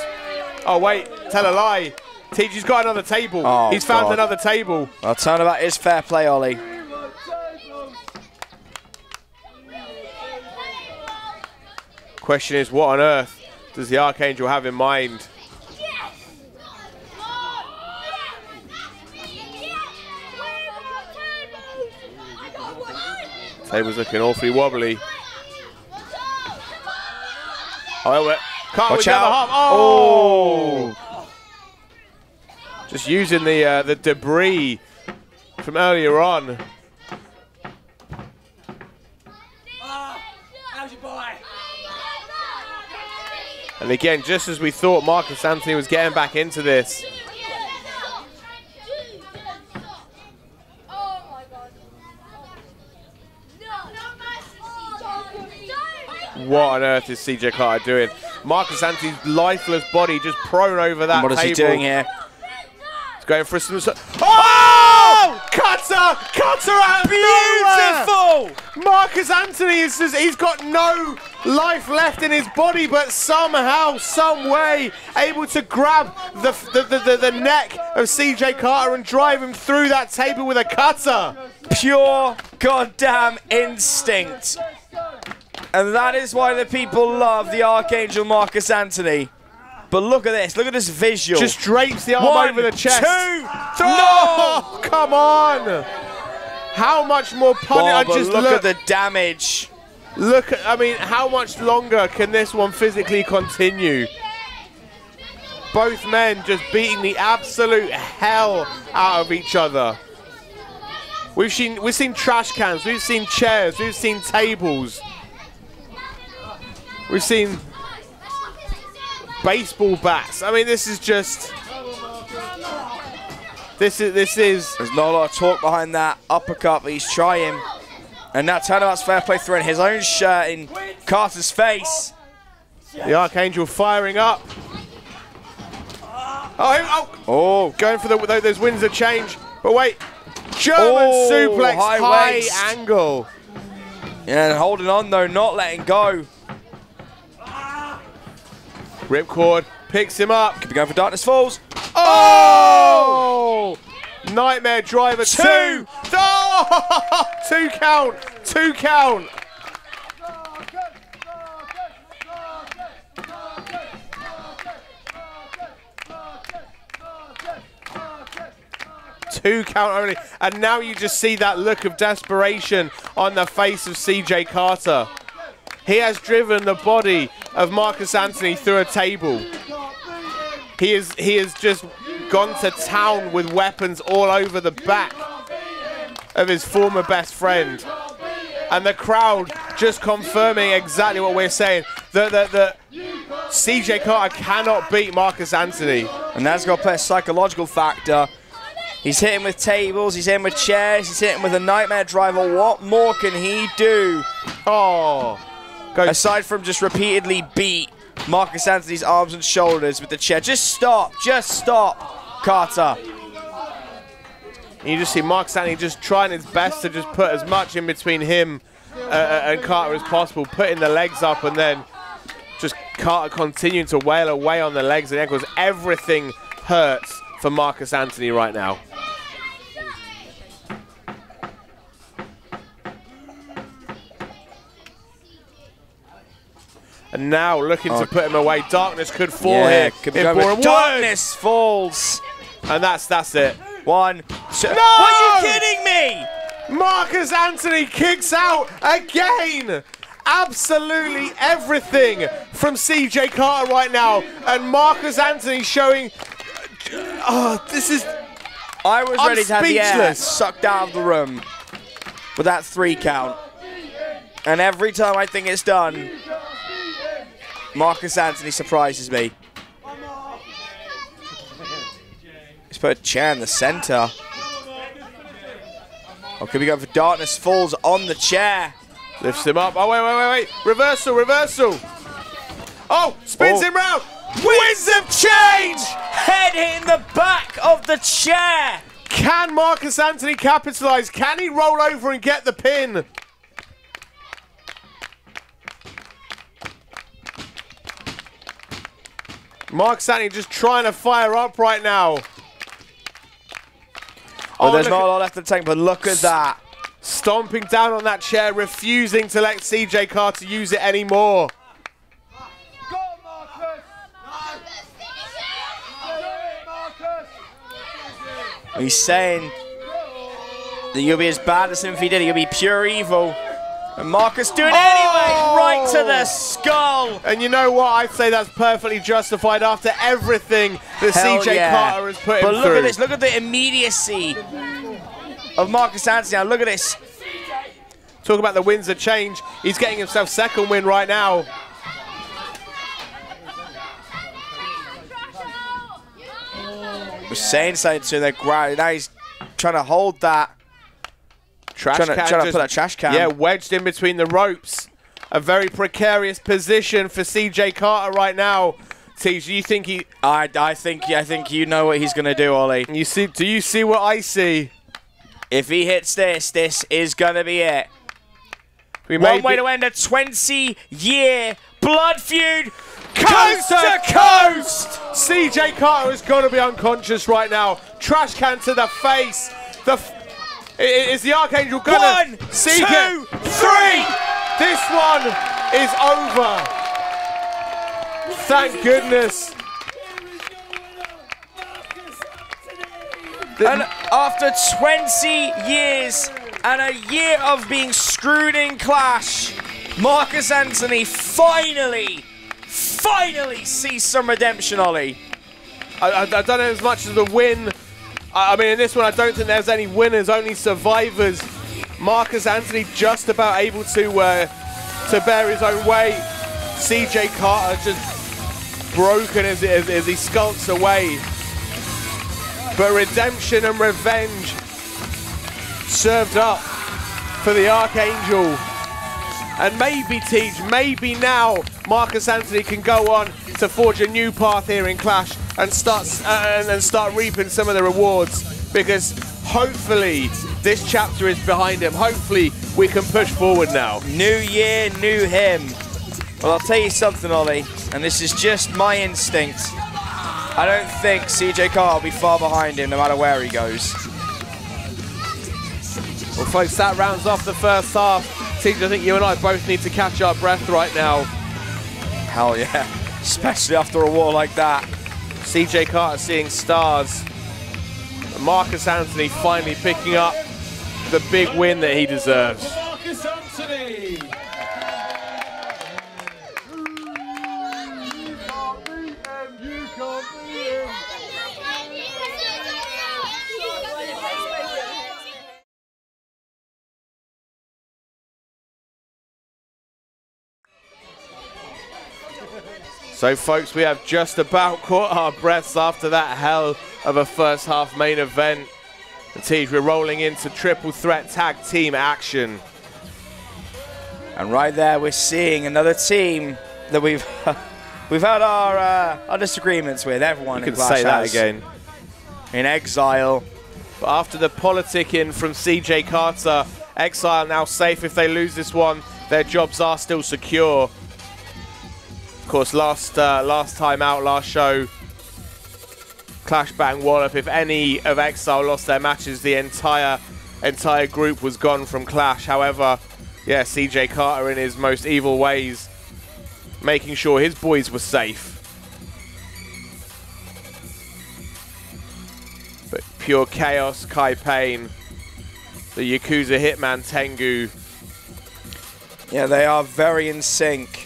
Oh wait, tell a lie. TG's got another table. Oh, he's found another table. Well, turnabout is fair play, Ollie. Question is, what on earth does the Archangel have in mind? Table's looking awfully wobbly. Oh, can't watch out. Half. Oh! Just using the debris from earlier on. And again, just as we thought, Marcus Anthony was getting back into this. What on earth is CJ Carter doing? Marcus Anthony's lifeless body just prone over that table. What is he doing here? He's going for some... Oh! Cutter! Cutter out of nowhere! Beautiful! Marcus Anthony is just, he's got no life left in his body, but somehow, some way, able to grab the neck of CJ Carter and drive him through that table with a cutter. Pure goddamn instinct. And that is why the people love the Archangel Marcus Anthony. But look at this. Look at this visual. Just drapes the arm over the chest. 2, 3. No! Come on! How much more punishment? Just look at the damage. Look at, I mean, how much longer can this one physically continue? Both men just beating the absolute hell out of each other. We've seen trash cans, we've seen chairs, we've seen tables. We've seen baseball bats. I mean, this is just... This is... There's not a lot of talk behind that uppercut, but he's trying. And that turnabout's fair play throwing his own shirt in Carter's face. The Archangel firing up. Oh, going for those winds of change. But wait, German suplex, high angle. Yeah, and holding on though, not letting go. Ripcord picks him up. Could be going for Darkness Falls. Oh! Nightmare driver 2. Oh! 2 count. 2 count. Two count only. And now you just see that look of desperation on the face of CJ Carter. He has driven the body of Marcus Anthony through a table. He has just gone to town with weapons all over the back of his former best friend. And the crowd just confirming exactly what we're saying, that CJ Carter cannot beat Marcus Anthony. And that's got to play a psychological factor. He's hitting with tables, he's hitting with chairs, he's hitting with a Nightmare Driver. What more can he do? Oh. Aside from just repeatedly beat Marcus Anthony's arms and shoulders with the chair. Just stop, Carter. And you just see Marcus Anthony just trying his best to just put as much in between him and Carter as possible, putting the legs up, and then just Carter continuing to wail away on the legs and ankles. Everything hurts for Marcus Anthony right now. And now looking to put him away. Darkness could fall here. Could be going Darkness Falls. And that's it. 1, 2. No! What, are you kidding me? Marcus Anthony kicks out again. Absolutely everything from CJ Carter right now. And Marcus Anthony showing... this is... I was ready to have the air sucked out of the room with that 3 count. And every time I think it's done, Marcus Anthony surprises me. He's put a chair in the center. Or could we go for Darkness Falls on the chair? Lifts him up. Oh, wait. Reversal. Oh, spins him round. Winds of change. Head hitting the back of the chair. Can Marcus Anthony capitalize? Can he roll over and get the pin? Marcus Anthony just trying to fire up right now. Oh, there's not a lot left in the tank, but look at that. Stomping down on that chair, refusing to let CJ Carter use it anymore. He's saying that you'll be as bad as him if he did it. You'll be pure evil. And Marcus doing it anyway, right to the skull. And you know what? I'd say that's perfectly justified after everything that CJ Carter has put him through. But look at this. Look at the immediacy of Marcus Anthony. Now look at this. Talk about the winds of change. He's getting himself second win right now. We're saying something to the ground. Now he's trying to hold that. Trying to put that trash can. Yeah, wedged in between the ropes. A very precarious position for CJ Carter right now. Tej, do you think he... I think you know what he's going to do, Ollie. You see? Do you see what I see? If he hits this, this is going to be it. One way to end a 20-year blood feud. Coast to coast! CJ Carter has got to be unconscious right now. Trash can to the face. Is the Archangel gonna seek it? 1, 2, 3! This one is over. Thank goodness. And after 20 years and a year of being screwed in Clash, Marcus Anthony finally sees some redemption, Ollie. I don't know as much as the win. I mean, in this one, I don't think there's any winners, only survivors. Marcus Anthony just about able to bear his own weight. CJ Carter just broken as he skulks away. But redemption and revenge served up for the Archangel. And maybe, Tej, maybe now Marcus Anthony can go on to forge a new path here in Clash and start reaping some of the rewards, because hopefully this chapter is behind him. Hopefully we can push forward now. New year, new him. Well, I'll tell you something, Ollie, and this is just my instinct. I don't think CJ Carter will be far behind him no matter where he goes. Well, folks, that rounds off the first half. Tej, I think you and I both need to catch our breath right now. Hell yeah, especially after a war like that. CJ Carter seeing stars. Marcus Anthony finally picking up the big win that he deserves. Marcus Anthony. So, folks, we have just about caught our breaths after that hell of a first half main event. The Tej, we're rolling into triple threat tag team action. And right there, we're seeing another team that we've had our disagreements with. Everyone you in can Clash say that has. again. In Exile. But after the politicking from CJ Carter, Exile now safe. If they lose this one, their jobs are still secure. Of course, last time out, last show, Clash Bang Wallop. If any of Exile lost their matches, the entire group was gone from Clash. However, yeah, CJ Carter in his most evil ways, making sure his boys were safe. But pure chaos, Kai Payne, the Yakuza hitman Tengu. Yeah, they are very in sync.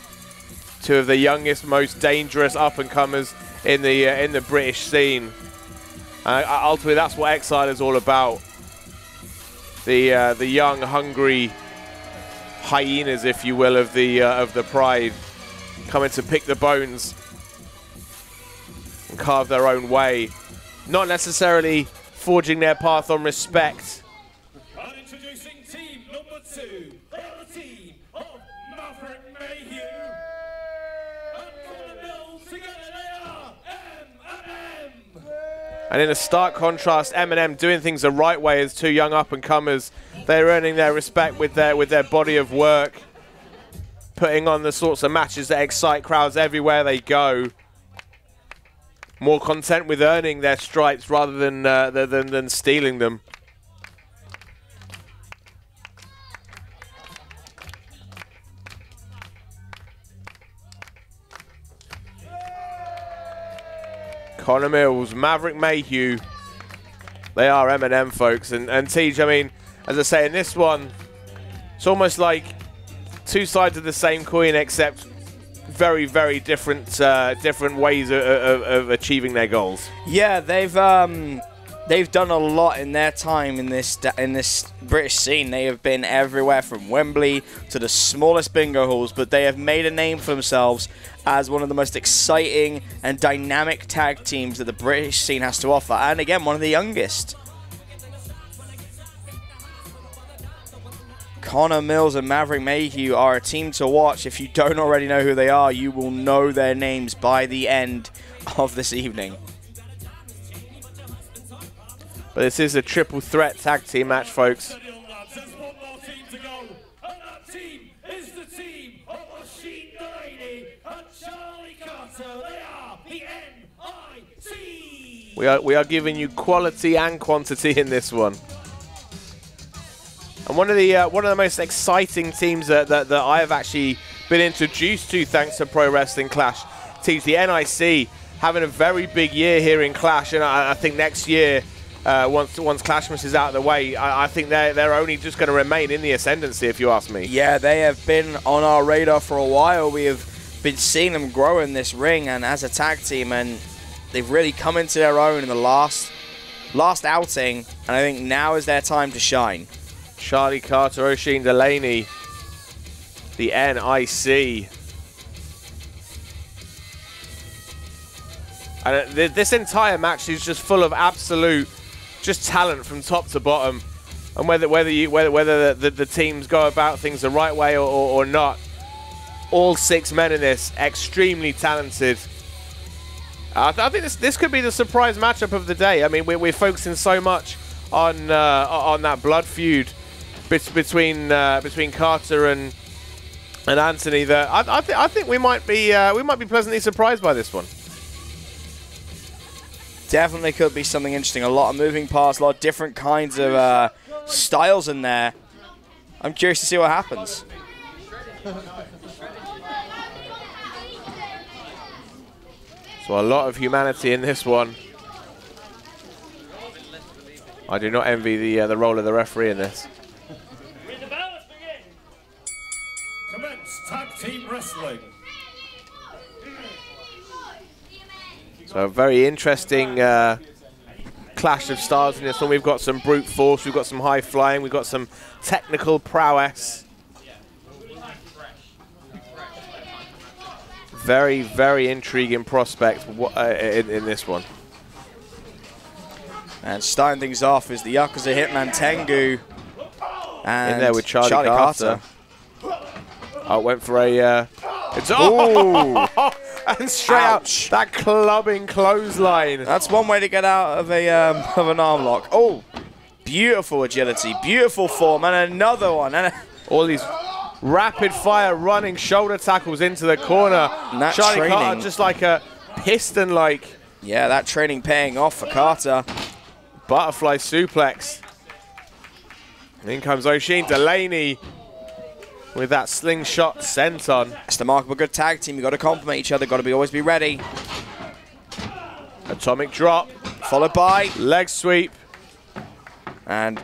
Two of the youngest, most dangerous up-and-comers in the British scene. Ultimately, that's what Exile is all about. The young, hungry hyenas, if you will, of the Pride, coming to pick the bones and carve their own way. Not necessarily forging their path on respect. And introducing team number 2, they are the team of Maverick Mayhew. And in a stark contrast, Eminem doing things the right way as two young up-and-comers. They're earning their respect with their body of work, putting on the sorts of matches that excite crowds everywhere they go. More content with earning their stripes rather than stealing them. Connor Mills, Maverick Mayhew. They are Eminem, folks. And Tej, I mean, as I say, in this one, it's almost like two sides of the same coin, except very, very different ways of achieving their goals. Yeah, they've they've done a lot in their time in this British scene. They have been everywhere from Wembley to the smallest bingo halls, but they have made a name for themselves as one of the most exciting and dynamic tag teams that the British scene has to offer. And again, one of the youngest. Connor Mills and Maverick Mayhew are a team to watch. If you don't already know who they are, you will know their names by the end of this evening. But this is a triple threat tag team match, folks. There's one more team to go, and that team is the team of Machine Delaney and Charlie Carter. They are the NIT. We are giving you quality and quantity in this one. And one of the most exciting teams that I have actually been introduced to thanks to Pro Wrestling Clash teams, the NIC, having a very big year here in Clash, and I think next year, once Clasmash is out of the way, I think they're only just going to remain in the ascendancy, if you ask me. Yeah, they have been on our radar for a while. We have been seeing them grow in this ring and as a tag team, and they've really come into their own in the last outing, and I think now is their time to shine. Charlie Carter, O'Sheen Delaney, the NIC. And this entire match is just full of absolute just talent from top to bottom. And whether the teams go about things the right way or not, all 6 men in this extremely talented. I think this could be the surprise matchup of the day. I mean, we're focusing so much on that blood feud between Carter and Anthony that I think we might be pleasantly surprised by this one. Definitely could be something interesting. A lot of moving parts, a lot of different kinds of styles in there. I'm curious to see what happens. So a lot of humanity in this one. I do not envy the role of the referee in this. Commence tag team wrestling. So a very interesting clash of styles in this one. We've got some brute force, we've got some high flying, we've got some technical prowess. Very, very intriguing prospect in this one. And starting things off is the Yakuza Hitman Tengu. And in there with Charlie Carter. Oh, went for a... it's and straight out that clubbing clothesline. That's one way to get out of an arm lock. Oh, beautiful agility, beautiful form, and another one. And all these rapid-fire running shoulder tackles into the corner. Charlie Carter just like a piston-like. Yeah, that training paying off for Carter. Butterfly suplex. And in comes O'Sheen Delaney with that slingshot senton. It's the mark of a good tag team. You've got to complement each other, got to always be ready. Atomic drop. Followed by leg sweep. And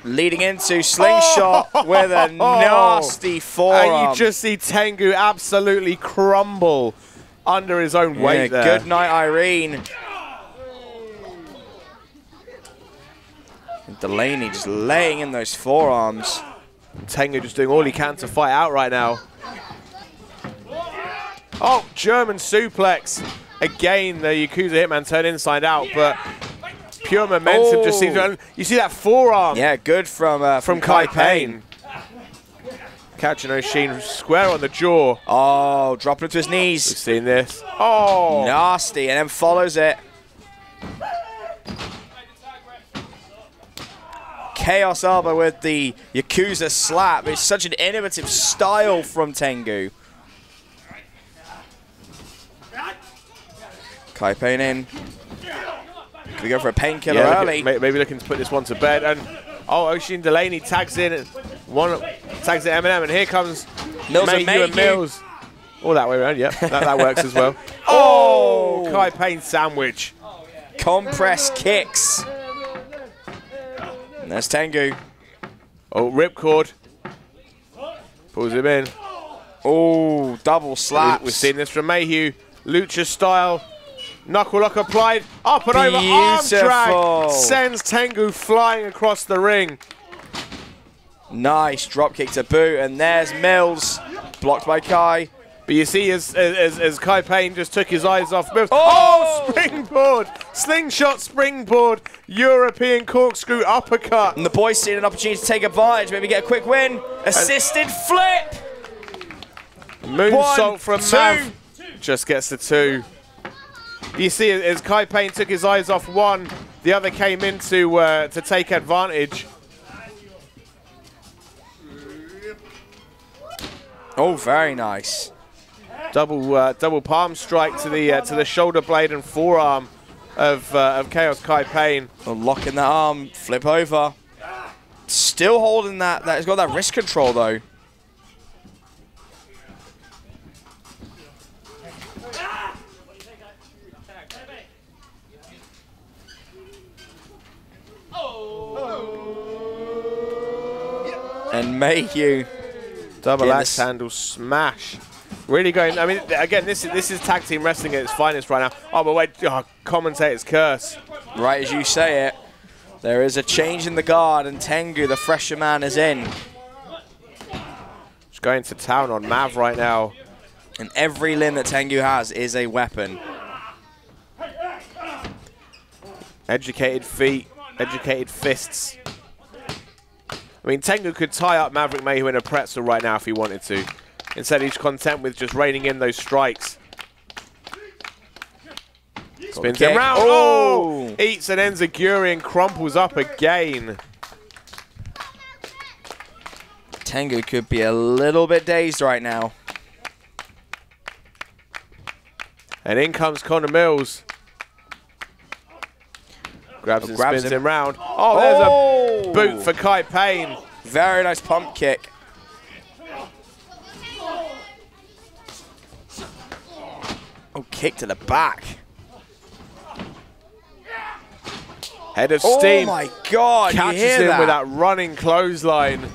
leading into slingshot with a nasty forearm. And you just see Tengu absolutely crumble under his own weight there. Good night, Irene. And Delaney just laying in those forearms. And Tengu just doing all he can to fight out right now. Oh, German suplex. Again, the Yakuza Hitman turned inside out, but pure momentum just seems to... You see that forearm? Yeah, good from Kai Payne. Catching O'Sheen square on the jaw. Oh, dropping it to his knees. We've seen this. Oh! Nasty, and then follows it. Chaos elbow with the Yakuza slap. It's such an innovative style from Tengu. Kai Payne in. Can we go for a painkiller early? Maybe looking to put this one to bed. And oh, O'Sheen Delaney tags in. Tags in Eminem, and here comes Mills and Mills. All that way around, yeah. that works as well. Oh! Kai Payne sandwich. Compress kicks. And there's Tengu. Oh, ripcord. Pulls him in. Oh, double slaps. We've seen this from Mayhew. Lucha style. Knuckle lock applied. Up and over. Arm Beautiful. drag. Sends Tengu flying across the ring. Nice drop kick to boot. And there's Mills. Blocked by Kai. But you see as Kai Payne just took his eyes off Mills. Oh! Springboard. Slingshot springboard. European corkscrew uppercut. And the boys see an opportunity to take advantage. Maybe get a quick win. Assisted flip. Moonsault from 2. Mav. Just gets the 2. You see as Kai Payne took his eyes off one, the other came in to take advantage. Oh, very nice. Double palm strike to the shoulder blade and forearm of Chaos Kai Payne. Locking that arm, flip over. Still holding that. He's got that wrist control though. And Mayhew. Double axe handle smash. Really going, I mean, again, this is tag team wrestling at its finest right now. Oh, but wait, commentator's curse. Right as you say it, there is a change in the guard, and Tengu, the fresher man, is in. Just going to town on Mav right now. And every limb that Tengu has is a weapon. Educated feet, educated fists. I mean, Tengu could tie up Maverick Mayhew in a pretzel right now if he wanted to. Instead, he's content with just raining in those strikes. Spins him round. Oh! Eats an enziguri and crumples up again. Tengu could be a little bit dazed right now. And in comes Connor Mills. Grabs and spins him round. Oh, there's a boot for Kai Payne. Very nice pump kick. Oh, kick to the back. Head of steam. Oh my God, catches you hear him that? with that running clothesline.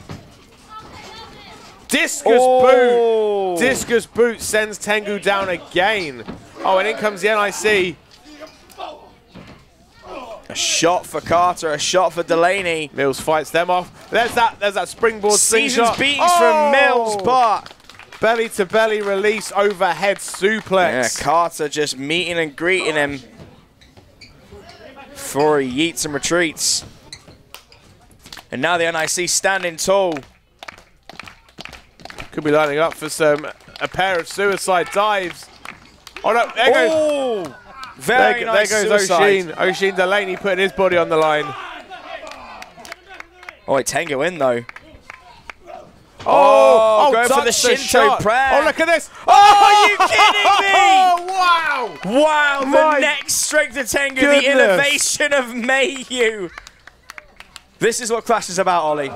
Discus boot. Discus boot sends Tengu down again. Oh, and in comes the NIC. A shot for Carter, a shot for Delaney. Mills fights them off. There's that springboard Seasons slingshot. beatings from Mills, but belly to belly release, overhead suplex. yeah, Carter just meeting and greeting him before he yeets and retreats. And now the NIC standing tall. Could be lining up for a pair of suicide dives. Oh no, there goes. Very nice there goes suicide. Oshin Delaney putting his body on the line. Oh, wait, Tengu in though. Oh, going for the touch the Shinto shot. prayer. Oh, look at this. Oh, are you kidding me? Oh, wow. Wow, My the next strength of Tengu, goodness. the innovation of Mayhew. This is what Clash is about, Ollie.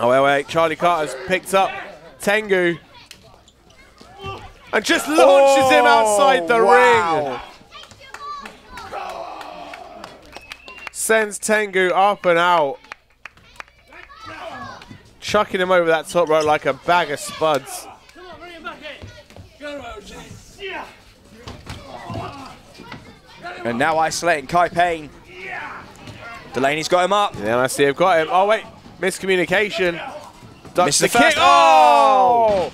Oh, wait. Charlie Carter's picked up Tengu. And just launches him outside the ring. Sends Tengu up and out. Chucking him over that top rope like a bag of spuds. And now isolating Kai Payne. Delaney's got him up. Yeah, I see I've got him. Oh, wait. Miscommunication. Ducks Missed the the first. kick. Oh!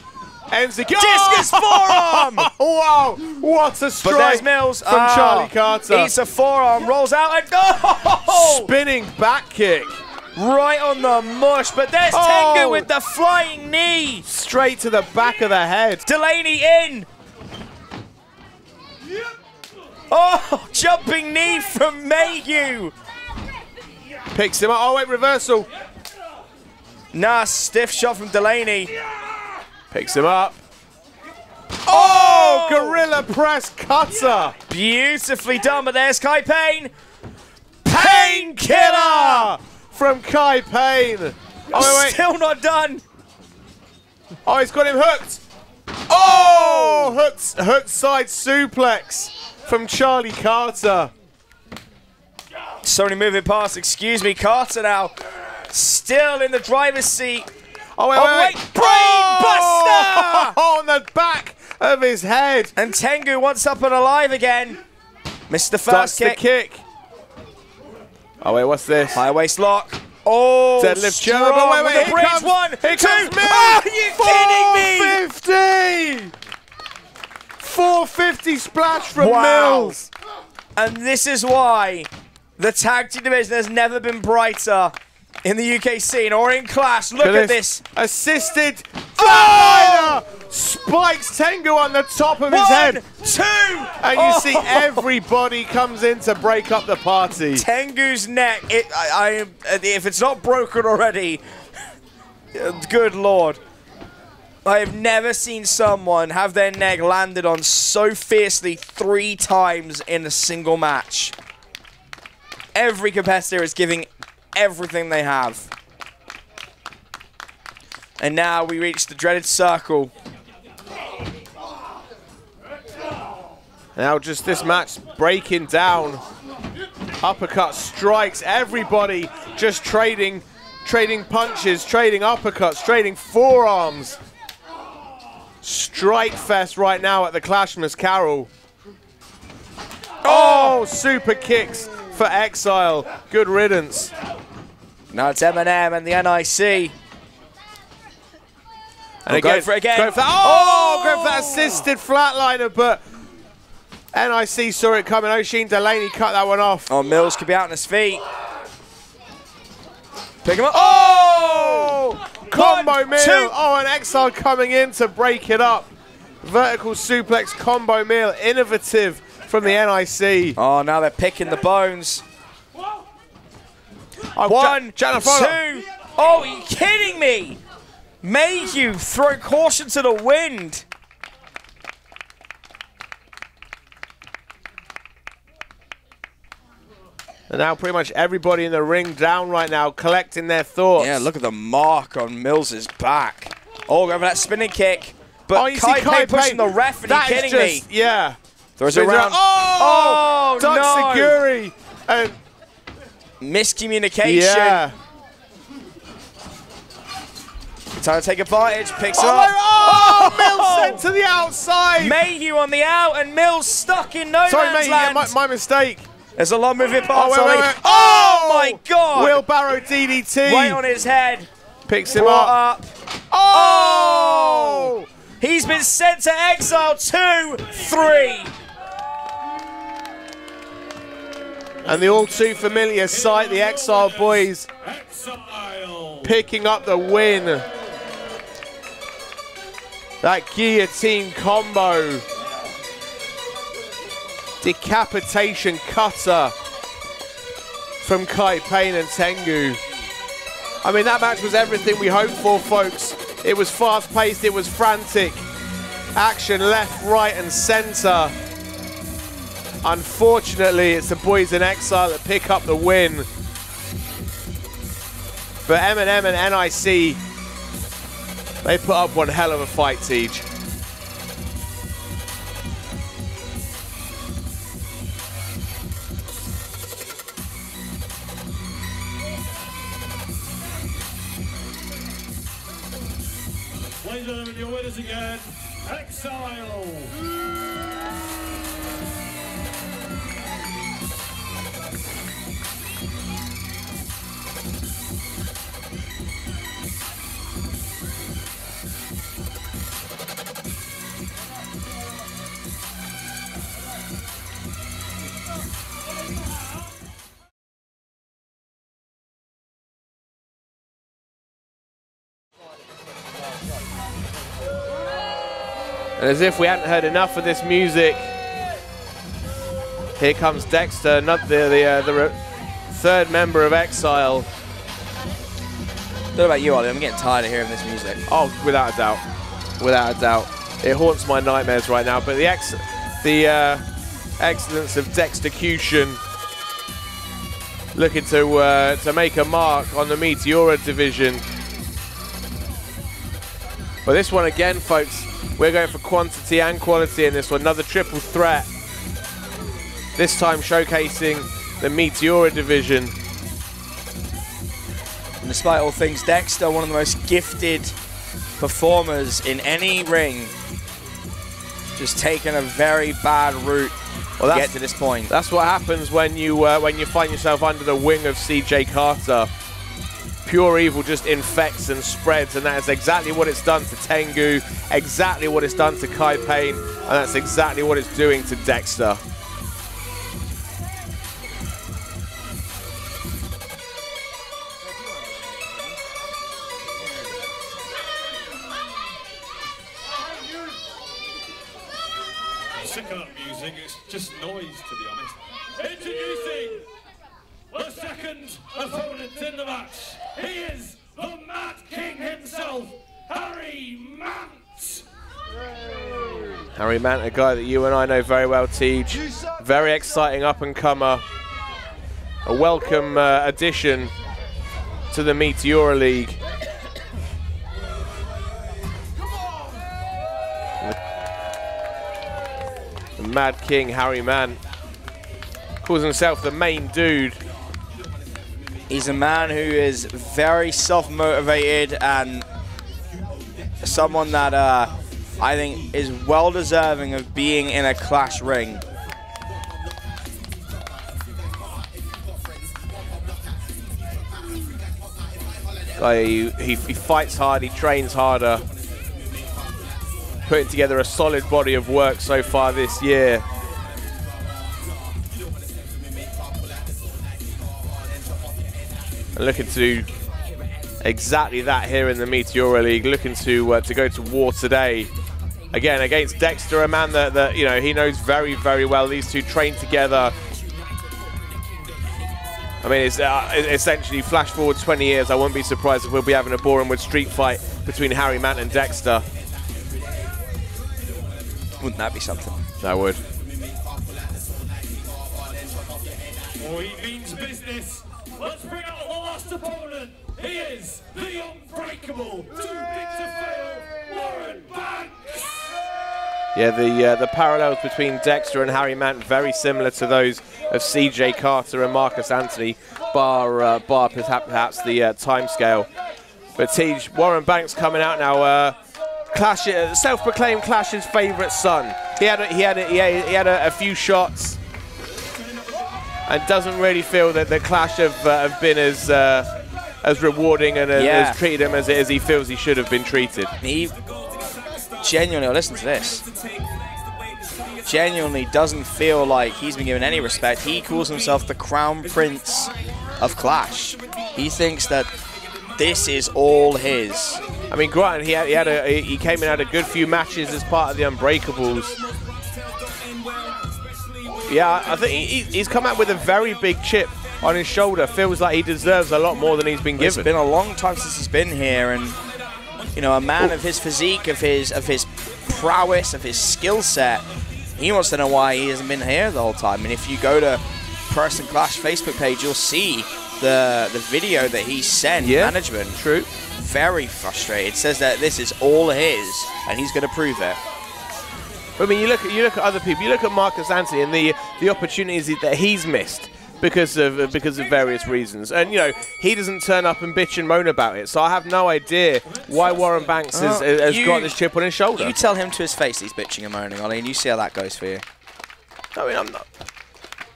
Ends the Discus forearm! Wow! What a strike But there's Mills. from Charlie Carter. Eats a forearm, rolls out, and oh! Spinning back kick. Right on the mush, but there's Tengu with the flying knee. Straight to the back of the head. Delaney in. Oh, jumping knee from Mayhew. Picks him up. Oh, wait, reversal. Nah, stiff shot from Delaney. Picks him up. Oh, gorilla press cutter. Beautifully done, but there's Kai Payne. Painkiller from Kai Payne. Oh, wait. Still not done. Oh, he's got him hooked. Oh, hooked side suplex from Charlie Carter. Sony moving past, excuse me, Carter now. Still in the driver's seat. Oh, wait. Brain buster! On the back of his head. And Tengu wants up and alive again. Missed the Ducks first the kick. Oh, wait, what's this? High waist lock. Oh, Deadlift strong German. Wait, with here the bridge. comes, 1, 2. here comes Mills. Oh, are you kidding me? 450. 450 splash from Wow. Mills. And this is why the tag team division has never been brighter in the UK scene or in Clash. Look at this. Assisted. Oh! Spikes Tengu on the top of his head. 1, 2. And you see everybody comes in to break up the party. Tengu's neck, if it's not broken already, good Lord. I have never seen someone have their neck landed on so fiercely 3 times in a single match. Every competitor is giving everything they have. And now we reach the dreaded circle. Now just this match breaking down. Uppercut strikes. Everybody just trading punches, trading uppercuts, trading forearms. Strike fest right now at the Clasmash Carol. Oh, super kicks for Exile. Good riddance. Now it's M&M and the NIC. And Go for it again. Go for that. Go for that assisted flatliner, but NIC saw it coming. Oshin Delaney cut that one off. Oh, Mills could be out on his feet. Pick him up. Oh! Combo 1, meal. 2. Oh, and Exile coming in to break it up. Vertical suplex combo meal. Innovative from the NIC. Oh, now they're picking the bones. Oh, 1, 2. Janafala. Oh, are you kidding me? Mayhew throw caution to the wind. And now pretty much everybody in the ring down right now, collecting their thoughts. Yeah, look at the mark on Mills's back. Oh, go for that spinning kick. But you see Kai pushing the ref, and you kidding me? Yeah. Throws it around. Oh, no. Seguri. And Miscommunication. yeah. Trying to take advantage, picks it Oh, up. oh, Mills sent to the outside. Mayhew on the out, and Mills stuck in no man's Sorry, mate, land. my mistake. There's a lot moving parts. wait, on wait, it. wait. Oh my God! Wheelbarrow DDT. Right on his head. Picks him Brought up. up. Oh! He's been sent to exile. 2, 3. And the all too familiar sight, the Exile boys Exile. picking up the win. That guillotine combo. Decapitation cutter from Kai Payne and Tengu. I mean, that match was everything we hoped for, folks. It was fast-paced, it was frantic. Action left, right, and center. Unfortunately, it's the boys in Exile that pick up the win. But M&M and NIC, they put up one hell of a fight, Tej. Ladies and gentlemen, your winners again, Exile. And as if we hadn't heard enough of this music, here comes Dexter, not the third member of Exile. Don't know about you, Ollie. I'm getting tired of hearing this music. Oh, without a doubt, without a doubt, it haunts my nightmares right now. But the excellence of Dextercution, looking to make a mark on the Meteora division. But this one again, folks, we're going for quantity and quality in this one. Another triple threat. This time showcasing the Meteora division. And despite all things, Dexter, one of the most gifted performers in any ring, just taken a very bad route to get to this point. That's what happens when you find yourself under the wing of CJ Carter. Pure evil just infects and spreads, and that is exactly what it's done to Tengu, exactly what it's done to Kai Payne, and that's exactly what it's doing to Dexter. Sick of that music, it's just noise, to be honest. Introducing the second opponent in the match. He is the Mad King himself, Harry Mant. Harry Mant, a guy that you and I know very well, Tej. Very exciting up-and-comer. A welcome addition to the Meteora League. The Mad King, Harry Mant, calls himself the main dude. He's a man who is very self-motivated and someone that I think is well deserving of being in a Clash ring. Guy, he fights hard, he trains harder. Putting together a solid body of work so far this year. And looking to do exactly that here in the Meteora League, looking to go to war today. Again, against Dexter, a man that you know, he knows very, very well. These two train together. I mean, it's essentially flash forward 20 years. I wouldn't be surprised if we'll be having a Bournemouth street fight between Harry Mant and Dexter. Wouldn't that be something? That would. Oh, he means business. Let's bring out the last opponent. He is the unbreakable, too big to fail, Warren Banks. Yeah, the parallels between Dexter and Harry Mant very similar to those of CJ Carter and Marcus Anthony, bar perhaps the timescale. But Tej, Warren Banks coming out now. Clash, self-proclaimed Clash's favourite son. He had a few shots, and doesn't really feel that the Clash have been as rewarding and as treated him as he feels he should have been treated. He genuinely, listen to this, genuinely doesn't feel like he's been given any respect. He calls himself the Crown Prince of Clash. He thinks that this is all his. I mean, granted, he came in, had a good few matches as part of the Unbreakables. Yeah, I think he's come out with a very big chip on his shoulder. Feels like he deserves a lot more than he's been given. It's been a long time since he's been here, and you know, a man of his physique, of his prowess, of his skill set, he wants to know why he hasn't been here the whole time. And if you go to Person Clash Facebook page, you'll see the video that he sent management. True. Very frustrated. Says that this is all his, and he's going to prove it. I mean, you look at other people. You look at Marcus Anthony and the opportunities that he's missed because of various reasons, and you know, he doesn't turn up and bitch and moan about it. So I have no idea why Warren Banks has got this chip on his shoulder. You tell him to his face he's bitching and moaning, Ollie, and you see how that goes for you. I mean, I'm not.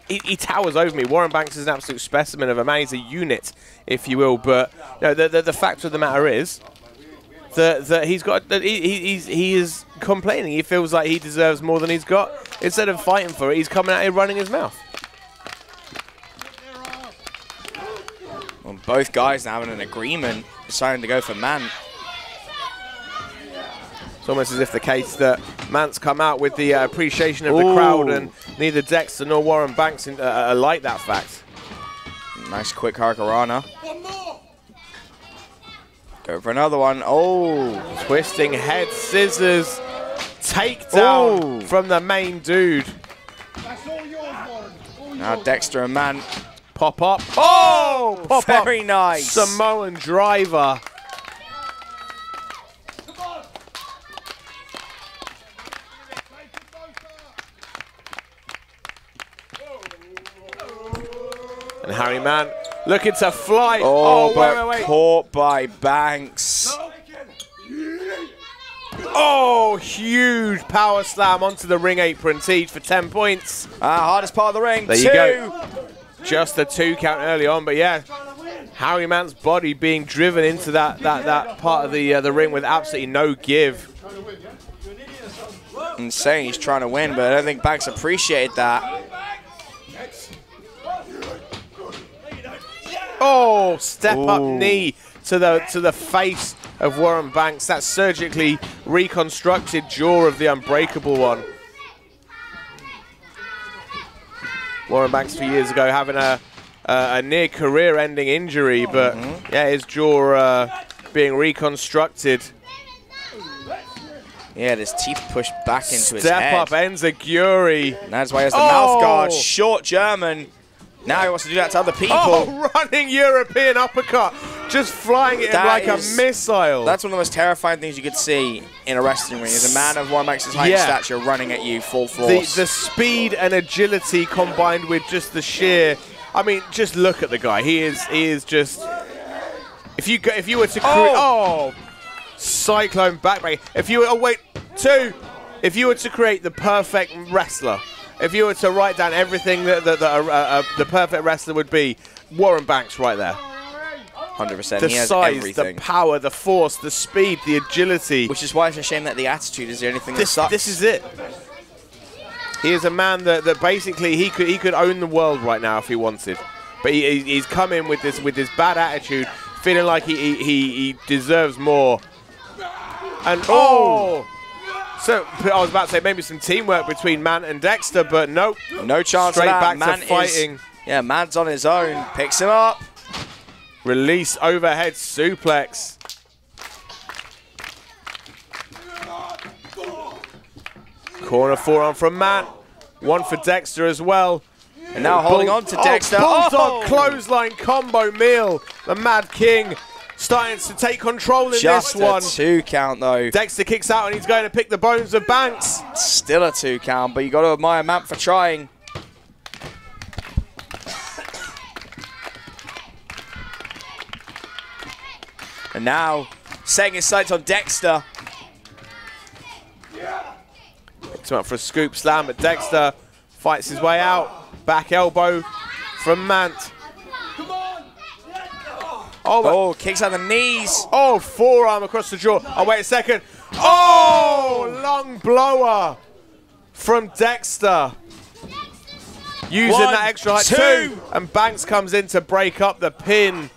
He towers over me. Warren Banks is an absolute specimen of a man. He's a unit, if you will. But you know, the fact of the matter is that he's got that he is complaining. He feels like he deserves more than he's got. Instead of fighting for it, he's coming out here running his mouth. Well, both guys now in an agreement, deciding to go for Mant. It's almost as if the case that Mant's come out with the appreciation of the crowd, and neither Dexter nor Warren Banks like that fact. Nice quick Hurricanrana. Go for another one. Oh, twisting head scissors. Takedown from the main dude. Now Dexter and Mant. Pop up. Oh, pop up. Very nice. Samoan driver. And Harry Mant looking to fly. Wait. Caught by Banks. Oh, Oh, huge power slam onto the ring apron. Teach for 10 points. Hardest part of the ring. There you go. Just a 2 count early on, but yeah, Harry Mant's body being driven into that part of the ring with absolutely no give. Insane, he's trying to win, but I don't think Banks appreciated that. Oh, step up knee to the face of Warren Banks. That surgically reconstructed jaw of the Unbreakable one. Warren Banks a few years ago having a near career-ending injury, but yeah, his jaw being reconstructed. Yeah, his teeth pushed back into his head. Step up Enziguri. And that's why he has the mouth guard. Short German. Now he wants to do that to other people. Oh, running European uppercut. Just flying it like a missile. That's one of the most terrifying things you could see in a wrestling ring, is a man of Warren Banks' height and stature running at you full force. The speed and agility combined with just the sheer, I mean, just look at the guy. He is just, if you were to create, cyclone backbreak. If you were, if you were to create the perfect wrestler, if you were to write down everything that the perfect wrestler would be, Warren Banks right there. 100%. The he has size, everything. the power, the force, the speed, the agility. Which is why it's a shame that the attitude is the only thing that sucks. This is it. He is a man that basically he could own the world right now if he wanted, but he's come in with this bad attitude, feeling like he deserves more. And so I was about to say maybe some teamwork between Mant and Dexter, but nope. No chance Straight of that. back to fighting. Yeah, Mant's on his own. Picks him up. Release overhead suplex. Corner forearm from Mant. One for Dexter as well. And now holding on to Dexter. Bulldog clothesline combo meal. The Mad King starting to take control in this one. Just a 2 count though. Dexter kicks out and he's going to pick the bones of Banks. Still a 2 count, but you got to admire Mant for trying. And now setting his sights on Dexter. Picks him up for a scoop slam, but Dexter fights his way out. Back elbow from Mant. Oh, kicks out the knees. Oh, forearm across the jaw. Oh, wait a second. Oh, long blower from Dexter. Using that extra height. 2. And Banks comes in to break up the pin.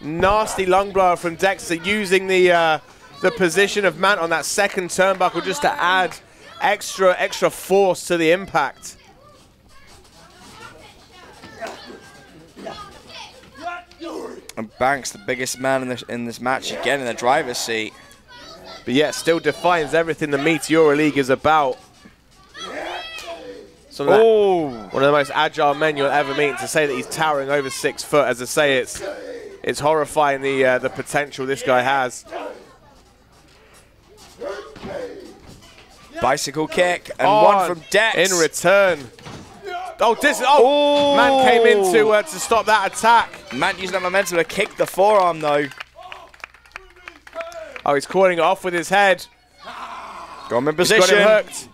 Nasty long blower from Dexter, using the position of Mant on that second turnbuckle just to add extra force to the impact. And Banks, the biggest man in this match, again in the driver's seat. But yet still defines everything the Meteora League is about. One of the most agile men you'll ever meet. To say that he's towering over 6 foot, as I say, it's horrifying the potential this guy has. Bicycle kick and one from Dex. In return. Man came in to stop that attack. Mant using that momentum to kick the forearm though. Oh, he's calling it off with his head. Got him in position. He's got him hooked.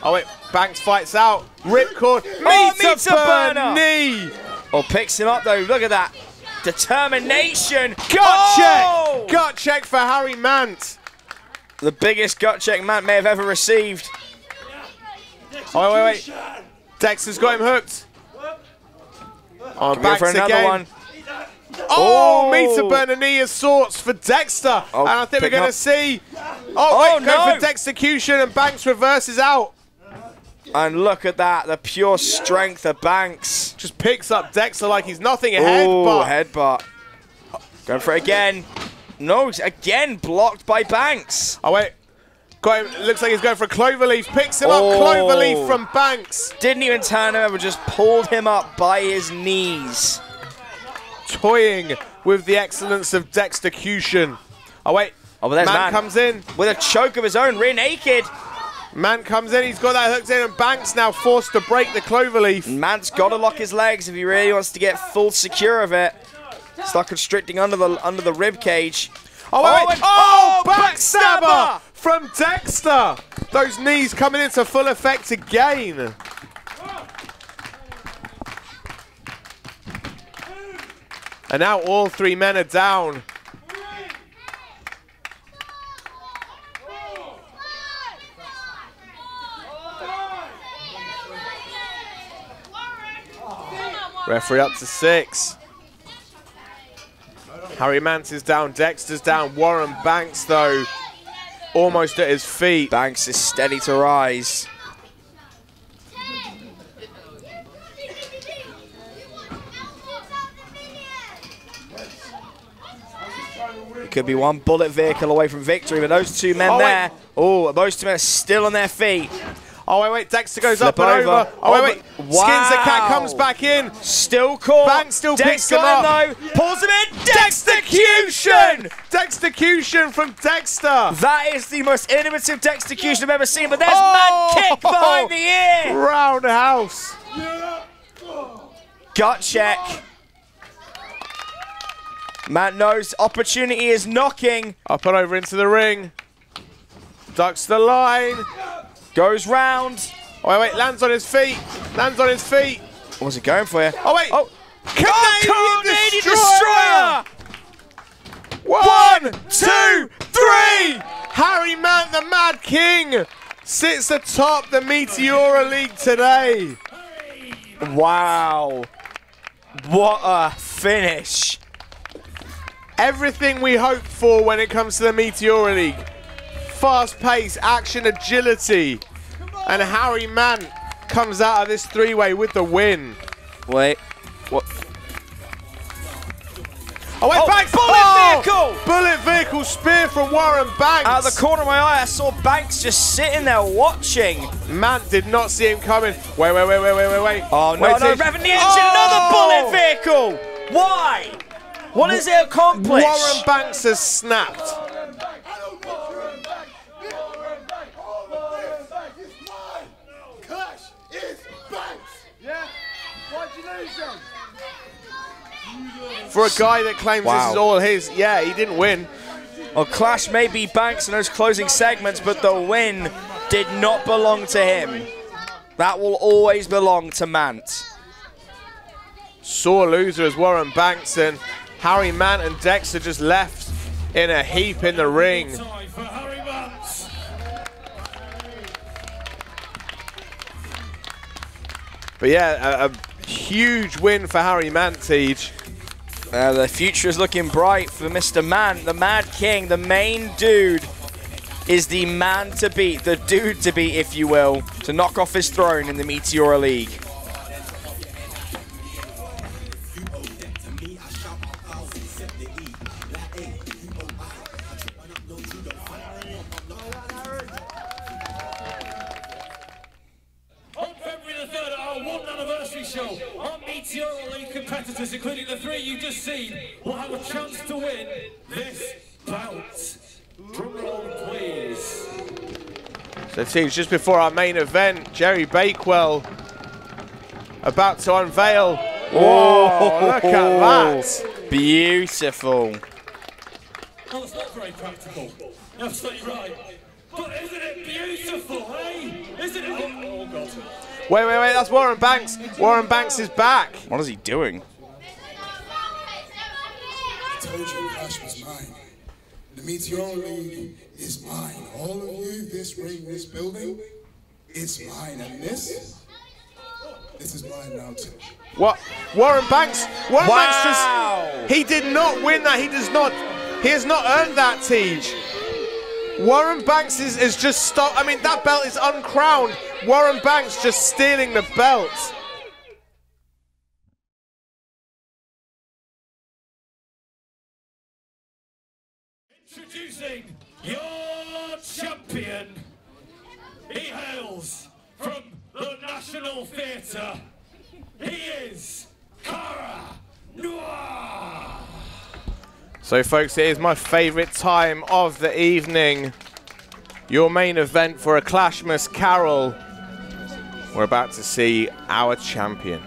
Oh wait, Banks fights out. Ripcord. Meter burner. Knee. Oh, picks him up though. Look at that. Determination. Gut check. Gut check for Harry Mant. The biggest gut check Mant may have ever received. Oh, wait. Dexter's got him hooked. Oh, Banks for another again. one. Oh, meter burner knee of sorts for Dexter. And I think we're going to see. Oh, wait, go for Dexecution, and Banks reverses out. And look at that, the pure strength of Banks. Just picks up Dexter like he's nothing. Headbutt. Going for it again. No, again blocked by Banks. Oh, wait. Got him. Looks like he's going for a cloverleaf. Picks him up. Cloverleaf from Banks. Didn't even turn him over, just pulled him up by his knees. Toying with the excellence of Dexecution. Oh, wait. Oh, but there's Man comes in. With a choke of his own, rear naked. Man comes in, he's got that hooked in, and Banks now forced to break the cloverleaf. Man's got to lock his legs if he really wants to get full secure of it. Start constricting under the rib cage. Oh, wait. Backstabber from Dexter. Those knees coming into full effect again. And now all three men are down. Referee up to 6. Harry Mance is down, Dexter's down. Warren Banks, though, almost at his feet. Banks is steady to rise. It could be one bullet vehicle away from victory, but those two men there, those two men are still on their feet. Oh, wait, Dexter goes up and over. Oh, wait. Wow. Skins the cat, comes back in. Still caught. Banks still picks him up. Though, pulls him in. Dextercution! Dextercution from Dexter. That is the most innovative Dextercution I've ever seen, but there's mad kick behind the ear. Roundhouse. Gut check. Matt knows opportunity is knocking. Up and over into the ring. Ducks the line. Goes round. Oh, wait, lands on his feet. Lands on his feet. What's it going for you? Oh, wait. Oh, Canadian Destroyer. 1, 2, 3. Harry Mant, the Mad King, sits atop the Meteora League today. Wow. What a finish. Everything we hoped for when it comes to the Meteora League. Fast pace, action, agility. And Harry Mant comes out of this three-way with the win. Wait. What? Oh, wait, Banks! Bullet vehicle! Bullet vehicle spear from Warren Banks. Out of the corner of my eye, I saw Banks just sitting there watching. Mant did not see him coming. Wait. Oh, no, wait, no, revving the engine, another bullet vehicle! Why? What does it accomplish? Warren Banks has snapped. For a guy that claims this is all his, yeah, he didn't win. Well, Clash may be Banks in those closing segments, but the win did not belong to him. That will always belong to Mant. Sore loser as Warren Banks, and Harry Mant and Dexter just left in a heap in the ring. But yeah, a huge win for Harry Mant, Tej. The future is looking bright for Mr. Mant, the Mad King, the main dude is the man to beat, the dude to beat, if you will, to knock off his throne in the Meteora League. Meteora League competitors, including the 3 you've just seen, will have a chance to win this bout. Drum roll, please. So, teams, just before our main event, Jerry Bakewell about to unveil. Oh, look at that. Beautiful. Well, it's not very practical. You're absolutely right. But isn't it beautiful, eh? Isn't it? Oh, God. Wait, that's Warren Banks. Warren Banks is back. What is he doing? I told you Clash was mine. The Meteora League is mine. All of you, this ring, this building, it's mine. And this is mine now too. What? Warren Banks? Warren Banks just, he did not win that. He has not earned that, Tej. Warren Banks is just stopped. I mean, that belt is uncrowned. Warren Banks just stealing the belt. Introducing your champion. He hails from the National Theatre. He is Cara Noir. So, folks, it is my favourite time of the evening. Your main event for a Clasmash Carol. We're about to see our champion.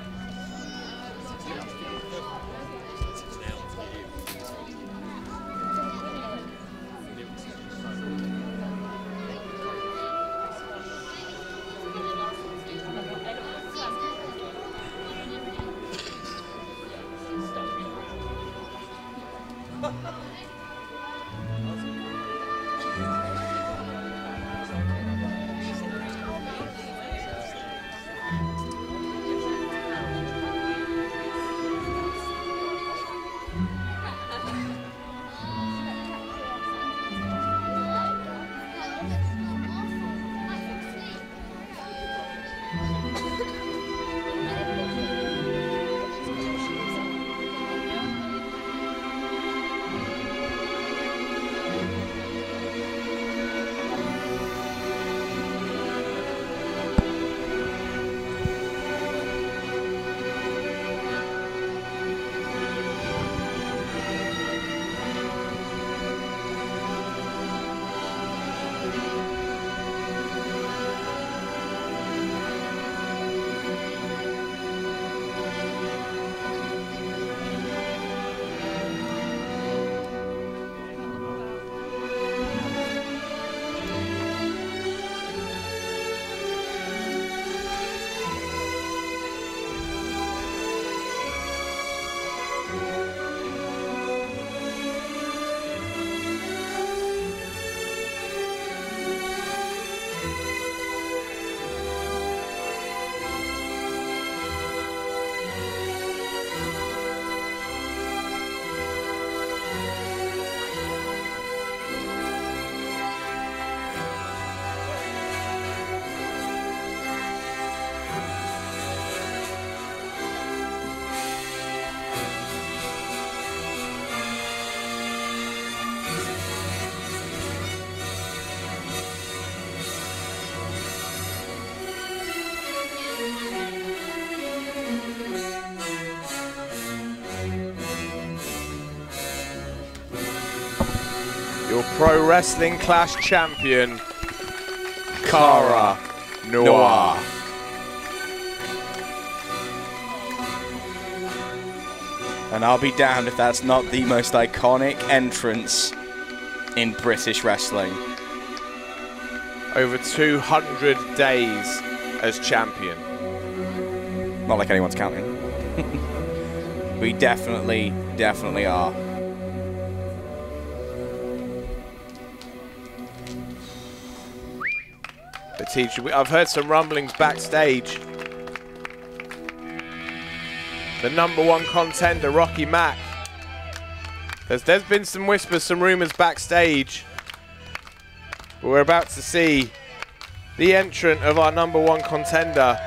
Your Pro Wrestling Clash champion, Cara Noir. And I'll be damned if that's not the most iconic entrance in British wrestling. Over 200 days as champion. Not like anyone's counting. We definitely are. The teacher, I've heard some rumblings backstage. The #1 contender, Rocky Mack. There's been some whispers, some rumors backstage. But we're about to see the entrant of our #1 contender.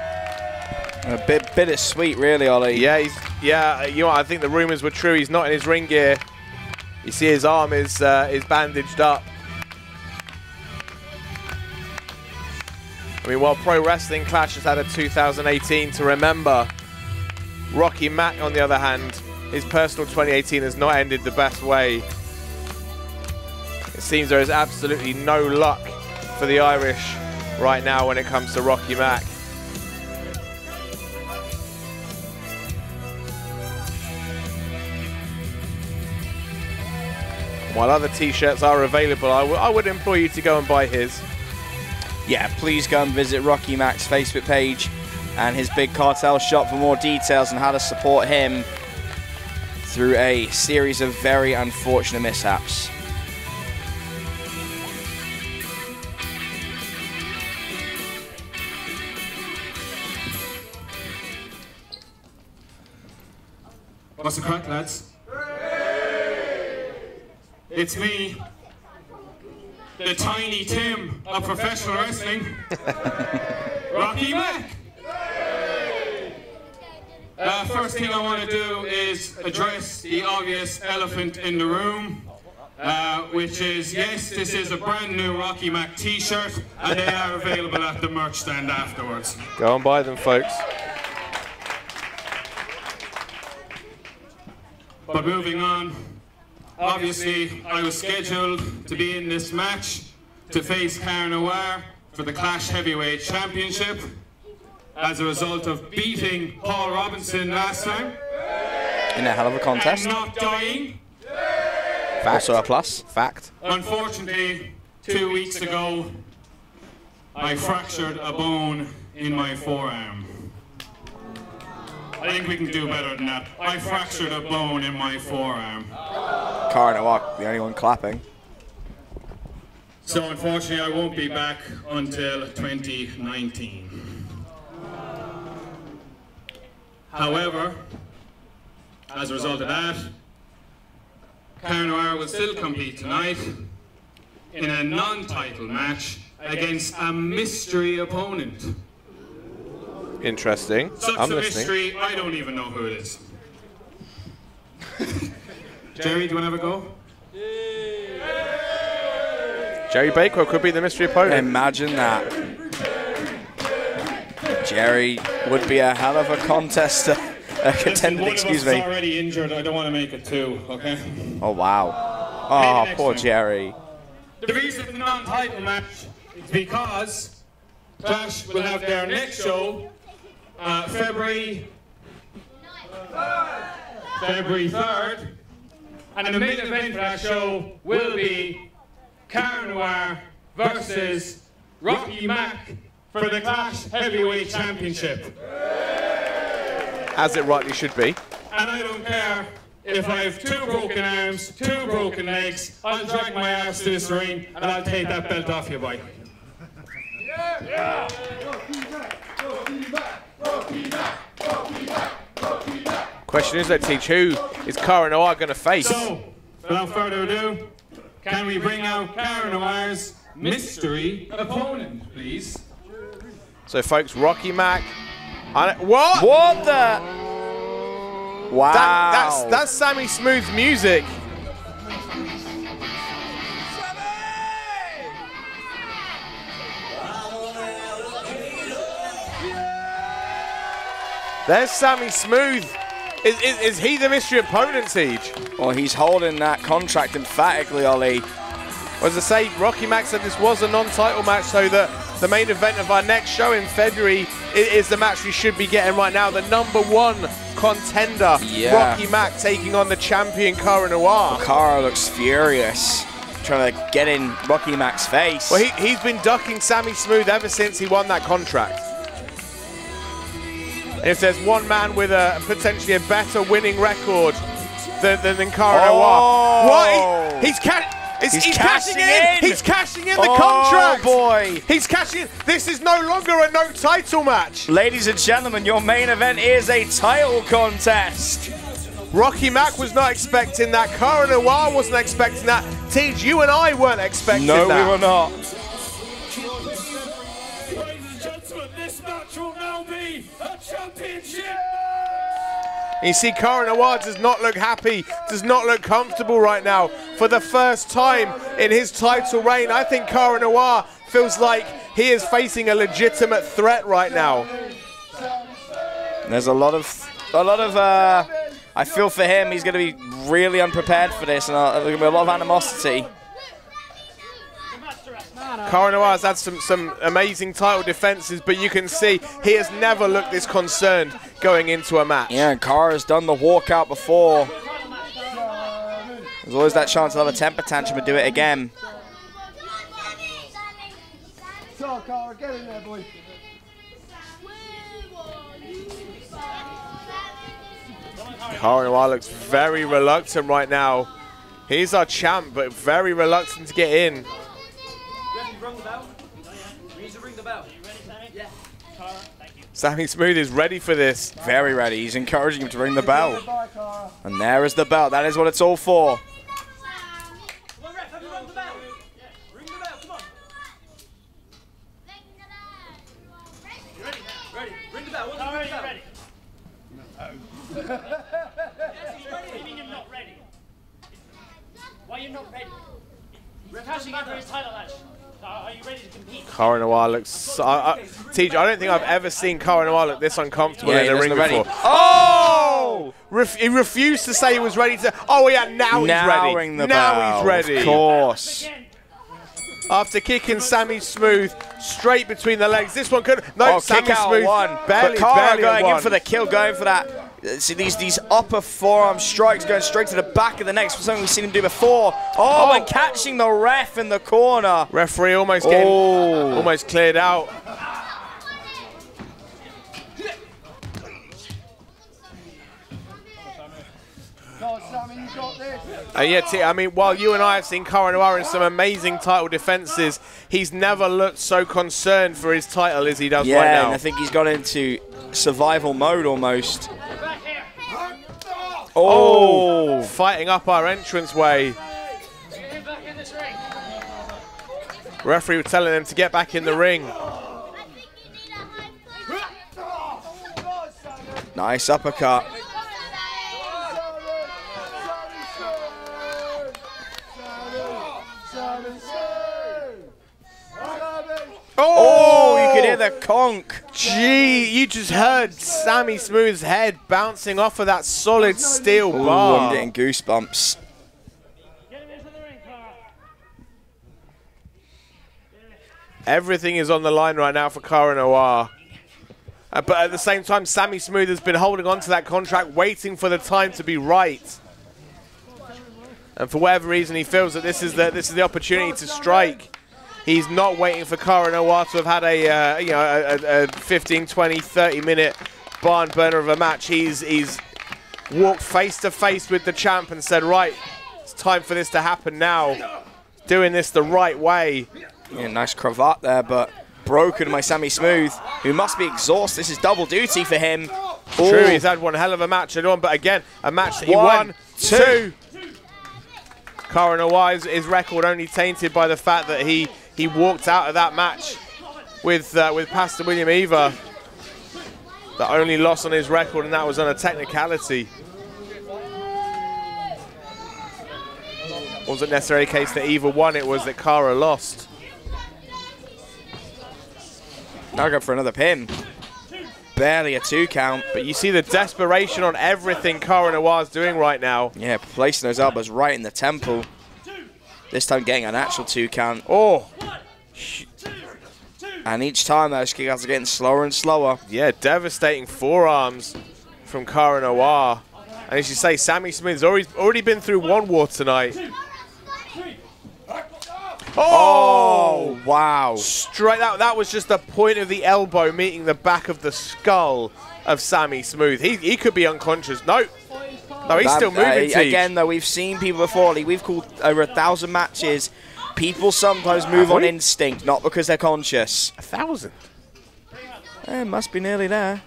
A bit bittersweet, really, Ollie. Yeah, you know, I think the rumors were true. He's not in his ring gear. You see his arm is bandaged up. I mean, while Pro Wrestling Clash has had a 2018 to remember, Rocky Mack, on the other hand, his personal 2018 has not ended the best way. It seems there is absolutely no luck for the Irish right now when it comes to Rocky Mack. While other t-shirts are available, I would implore you to go and buy his. Yeah, please go and visit Rocky Mack's Facebook page and his Big Cartel shop for more details on how to support him through a series of very unfortunate mishaps. What's the crack, lads? It's me, the Tiny Tim of professional wrestling, Rocky Mack. First thing I want to do is address the obvious elephant in the room, which is, yes, this is a brand new Rocky Mack t-shirt, and they are available at the merch stand afterwards. Go and buy them, folks. But moving on, obviously I was scheduled to be in this match to face Cara Noir for the Clash Heavyweight Championship as a result of beating Paul Robinson last time. In a hell of a contest. And not dying. Fact. Also a plus. Fact. Unfortunately, 2 weeks ago, I fractured a bone in my forearm. I think we can do better than that. I fractured a bone in my forearm. Cara Noir, the only one clapping. So unfortunately, I won't be back until 2019. However, as a result of that, Cara Noir will still compete tonight in a non-title match against a mystery opponent. Interesting. Such I'm a listening. mystery, I don't even know who it is. Jerry, do you want to have a go? Jerry Bakewell could be the mystery opponent. Imagine that. Jerry would be a hell of a contender. Contender, excuse me. One of us is already injured. I don't want to make it two, okay? Oh, wow. Oh, poor Jerry. The reason it's a non-title match is because Clash will have their next show February 3rd, and the main event for that show will be Cara Noir versus Rocky Mack for the Clash Heavyweight Championship. As it rightly should be. And I don't care if I have 2 broken arms, 2 broken legs, I'll drag my ass to this ring and I'll take that belt off you, boy. Question is, let's teach, who is Cara Noir going to face? So, without further ado, can we bring out Cara Noir's mystery opponent, please? So, folks, Rocky Mack. What? What the? Wow. That's Sammy Smooth's music. There's Sammy Smooth. Is he the mystery opponent, Siege? Well, he's holding that contract emphatically, Ollie. As I say, Rocky Mack said this was a non-title match, so that the main event of our next show in February is the match we should be getting right now. The #1 contender, Rocky Mack, taking on the champion Cara Noir. Well, Cara looks furious, trying to get in Rocky Mack's face. Well, he's been ducking Sammy Smooth ever since he won that contract. And if there's one man with a potentially a better winning record than Cara Noir, what? He's cashing in. He's cashing in the contract. Oh boy! He's cashing in. This is no longer a no title match. Ladies and gentlemen, your main event is a title contest. Rocky Mack was not expecting that. Cara Noir wasn't expecting that. Tej, you and I weren't expecting that. No, we were not. Ladies and gentlemen, this match will now be a championship. You see, Cara Noir does not look happy, does not look comfortable right now. For the first time in his title reign, I think Cara Noir feels like he is facing a legitimate threat right now. There's a lot of I feel for him, he's going to be really unprepared for this, and there's going to be a lot of animosity. Cara Noir has had some amazing title defenses, but you can see he has never looked this concerned going into a match. Yeah, and Cara's done the walkout before. There's always that chance to have a temper tantrum and do it again. So, Cara, get in there, boy. Cara Noir looks very reluctant right now. He's our champ, but very reluctant to get in. Sammy Smooth is ready for this. Very ready. He's encouraging him to ring the bell. And there is the bell. That is what it's all for. Why are you not ready? We're cashing in for his title match. Are you ready to compete? Cara Noir looks... TJ, I don't think I've ever seen Cara Noir look this uncomfortable in the ring before. Oh! He refused to say he was ready to... Oh, yeah, now he's ready. Ring the now bell, he's ready. Of course. After kicking Sammy Smooth straight between the legs. This one could... No, Sammy kick out Smooth one. barely, but Cara barely going one. in for the kill, going for that. See these upper forearm strikes going straight to the back of the neck. Something we've seen him do before. Oh, and catching the ref in the corner. Referee almost getting almost cleared out. Go on, Sammy, you got this. Yeah, I mean, while you and I have seen Cara Noir in some amazing title defenses, he's never looked so concerned for his title as he does right now. Yeah, and I think he's gone into survival mode almost. Oh, fighting up our entranceway. Referee was telling them to get back in the ring. Nice uppercut. Oh, you could hear the conk. Gee, you just heard Sammy Smooth's head bouncing off of that solid steel bar. I'm getting goosebumps. Everything is on the line right now for Cara Noir. But at the same time, Sammy Smooth has been holding on to that contract, waiting for the time to be right. And for whatever reason, he feels that this is the opportunity to strike. He's not waiting for Cara Noir to have had a 15, 20, 30-minute barn burner of a match. He's walked face to face with the champ and said, right, it's time for this to happen now. Doing this the right way. Yeah, nice cravat there, but broken by Sammy Smooth, who must be exhausted. This is double duty for him. True, he's had one hell of a match on, but again, a match that he won. Two. Cara Noir's record only tainted by the fact that he walked out of that match with Pastor William Eva. The only loss on his record, and that was on a technicality. Wasn't necessarily the case that Eva won, it was that Cara lost. Now go for another pin. Barely a 2 count. But you see the desperation on everything Cara Noir's doing right now. Yeah, placing those elbows right in the temple. This time getting an actual 2 count. Oh. And each time those kickouts are getting slower and slower. Yeah, devastating forearms from Cara Noir. And as you say, Sammy Smith's already been through one war tonight. Oh, wow. Straight that was just the point of the elbow meeting the back of the skull of Sammy Smooth. He could be unconscious. No, he's still moving. Again, though, we've seen people before. We've called over 1,000 matches. People sometimes move on instinct, not because they're conscious. 1,000? It must be nearly there.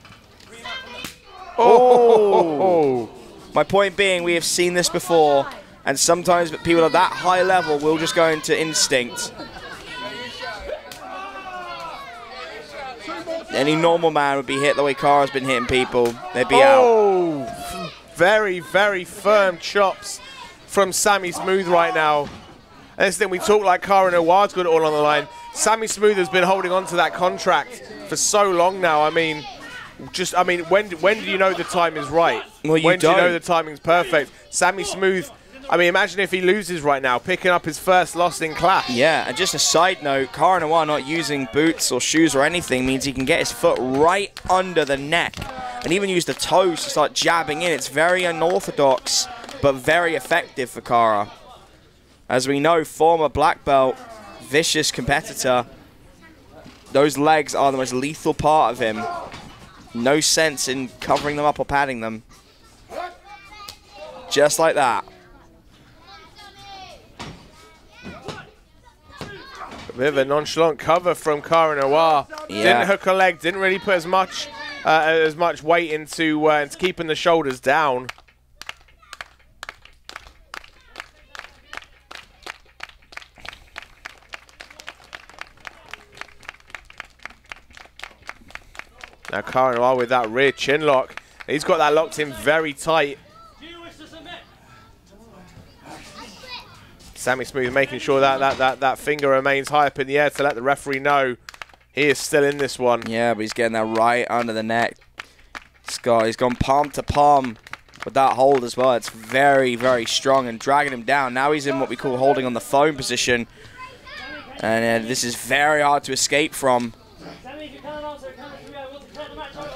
Oh. My point being, we have seen this before. And sometimes people at that high level will just go into instinct. Any normal man would be hit the way Cara's been hitting people. They'd be out. Very, very firm chops from Sammy Smooth right now. And this thing, we talk like Cara Noir's got it all on the line. Sammy Smooth has been holding on to that contract for so long now. I mean, when do you know the time is right? Well, when do you know the timing's perfect? Sammy Smooth, I mean, imagine if he loses right now, picking up his first loss in Clash. Yeah, and just a side note, Cara Noir not using boots or shoes or anything means he can get his foot right under the neck and even use the toes to start jabbing in. It's very unorthodox, but very effective for Cara. As we know, former black belt, vicious competitor, those legs are the most lethal part of him. No sense in covering them up or padding them. Just like that. A bit of a nonchalant cover from Cara Noir. Yeah. Didn't hook a leg, didn't really put as much weight into keeping the shoulders down. Now Cara Noir with that rear chin lock. He's got that locked in very tight. Sammy Smooth making sure that finger remains high up in the air to let the referee know he is still in this one. Yeah, but he's getting that right under the neck. He's gone palm to palm with that hold as well. It's very, very strong and dragging him down. Now he's in what we call holding on the phone position. And this is very hard to escape from. I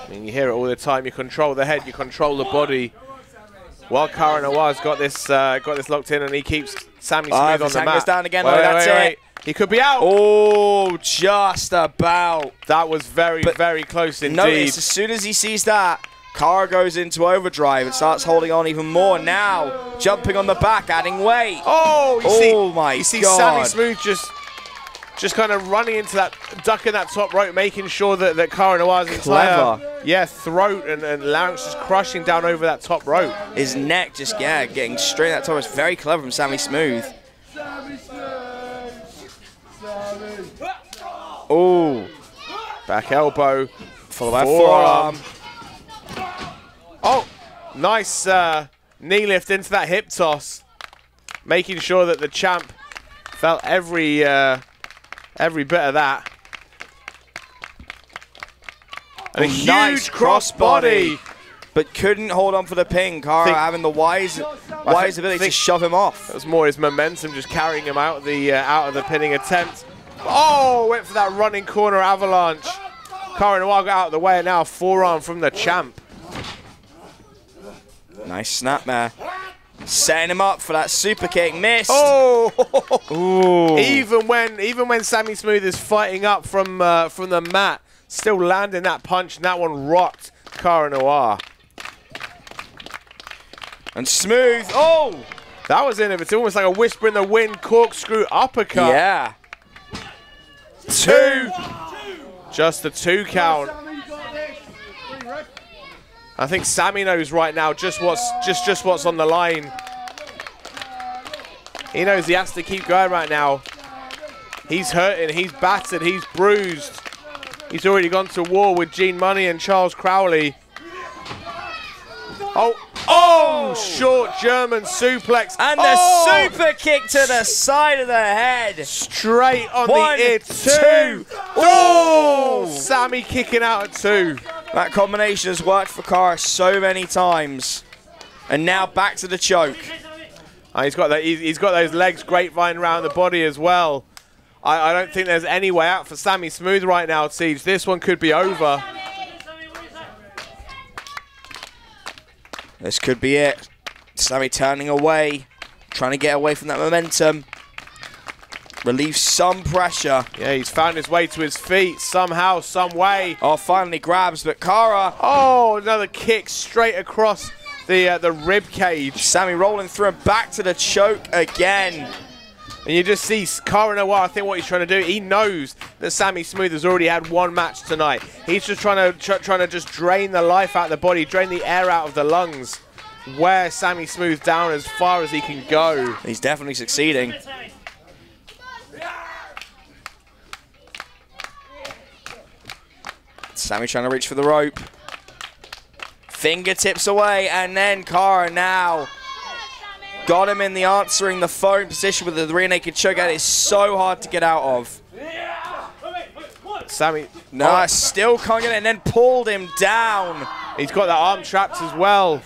mean, you hear it all the time. You control the head, you control the body. While Cara Noir's got this locked in, and he keeps Sammy Smooth on the mat. Goes down again. That's it. He could be out. Oh, just about. That was very, very close indeed. Notice, as soon as he sees that, Kara goes into overdrive and starts holding on even more. Now, jumping on the back, adding weight. Oh, you see God. Sammy Smooth just kind of running into that, ducking that top rope, making sure that Cara Noir's entire throat and larynx is crushing down over that top rope. His neck just, getting straight at that top. It's very clever from Sammy Smooth. Oh. Back elbow. Followed by forearm. Oh, nice knee lift into that hip toss. Making sure that the champ felt every bit of that. And a huge nice crossbody. But couldn't hold on for the pin. Cara having the wise ability to shove him off. That was more his momentum just carrying him out of the pinning attempt. Oh, went for that running corner avalanche. Cara Noir got out of the way, and now forearm from the champ. Nice snap there. Setting him up for that super kick. Missed. Oh! Ooh. Even when Sammy Smooth is fighting up from the mat, still landing that punch, and that one rocked Cara Noir. And Smooth. Oh! That was innovative. Almost like a whisper in the wind corkscrew uppercut. Yeah. 2. Just the 2 count. I think Sammy knows right now just what's on the line. He knows he has to keep going right now. He's hurting, he's battered, he's bruised. He's already gone to war with Gene Money and Charles Crowley. Oh, short German suplex. And the super kick to the side of the head. Straight on 1, the ear. 2. Oh, Sammy kicking out at 2. That combination has worked for Cara so many times. And now back to the choke. He's got those legs grapevine around the body as well. I don't think there's any way out for Sammy Smooth right now, Siege. This one could be over. This could be it. Sammy turning away, trying to get away from that momentum. Relieve some pressure. Yeah, he's found his way to his feet somehow, some way. Oh, finally grabs, but Cara. Oh, another kick straight across the rib cage. Sammy rolling through and back to the choke again. And you just see Cara Noir, I think what he's trying to do, he knows that Sammy Smooth has already had 1 match tonight. He's just trying to just drain the life out of the body, drain the air out of the lungs, wear Sammy Smooth down as far as he can go. He's definitely succeeding. Sammy trying to reach for the rope. Fingertips away, and then Cara now got him in the answering the phone position with the rear naked choke. That is so hard to get out of. Sammy. Still can't get it, and then pulled him down. He's got the arm traps as well.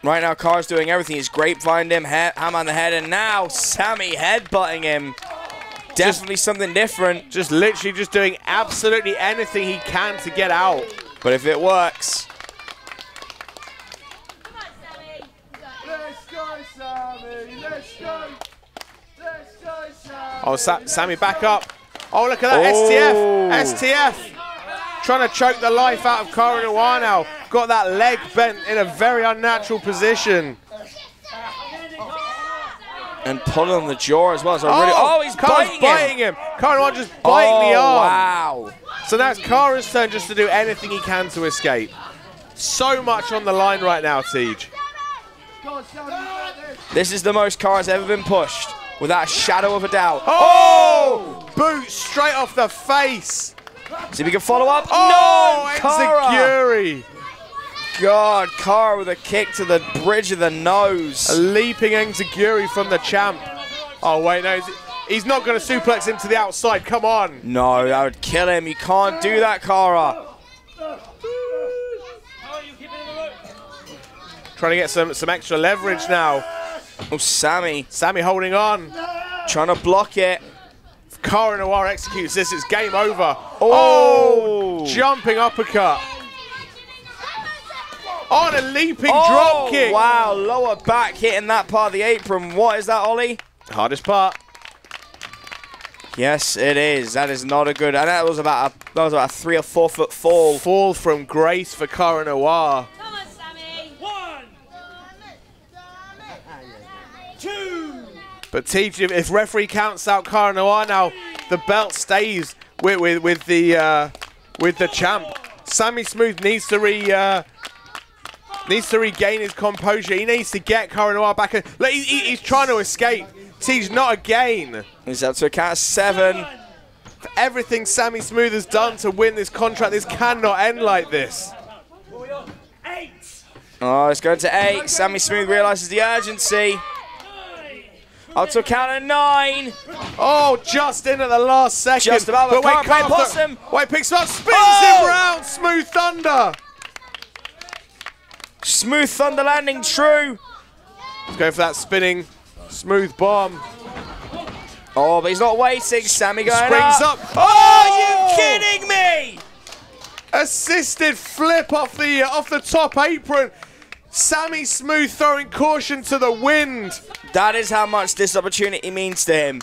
Right now, Cara's doing everything. He's grapevined him, hammer on the head, and now Sammy headbutting him. Definitely something different. Just literally just doing absolutely anything he can to get out. But if it works. Let's go, Sammy. Let's go. Let's go, Sammy. Oh, Sammy back up. Oh, look at that. STF. Trying to choke the life out of Cara Noir now. Got that leg bent in a very unnatural position. And pulling on the jaw as well. So he's biting him. Cara Noir just biting the arm. Wow. So now it's Cara's turn just to do anything he can to escape. So much on the line right now, Siege. This is the most Cara's ever been pushed, without a shadow of a doubt. Oh! Boot straight off the face. See if we can follow up. Oh, no, Cara. Enziguri. God, Cara with a kick to the bridge of the nose. A leaping Enziguri from the champ. Oh, wait, no. He's not going to suplex him to the outside. Come on. No, that would kill him. You can't do that, Cara. Trying to get some extra leverage now. Oh, Sammy. Sammy holding on. Trying to block it. If Cara Noir executes this, it's game over. Oh! Jumping uppercut. On a leaping drop kick. Wow, lower back hitting that part of the apron. What is that, Ollie? Hardest part. Yes, it is. That is not a good. And that was about a 3 or 4 foot fall. Fall from grace for Cara Noir. Come on, Sammy. 1, 2. But Teach, if referee counts out Cara Noir now, the belt stays with the champ. Sammy Smooth needs to regain his composure. He needs to get Cara Noir back. Look, he's trying to escape. Teach, not again. He's up to a count of 7. For everything Sammy Smooth has done to win this contract, this cannot end like this. 8. Oh, it's going to 8. Sammy Smooth realizes the urgency. Up to a count of 9. Oh, just in at the last second. Just about, but can't play possum. Wait, picks him up, spins him round. Smooth Thunder. Smooth Thunder landing true. Let's go for that spinning smooth bomb. Oh, but he's not waiting. Sammy going Springs up. Oh, are you kidding me? Assisted flip off the top apron. Sammy Smooth throwing caution to the wind. That is how much this opportunity means to him.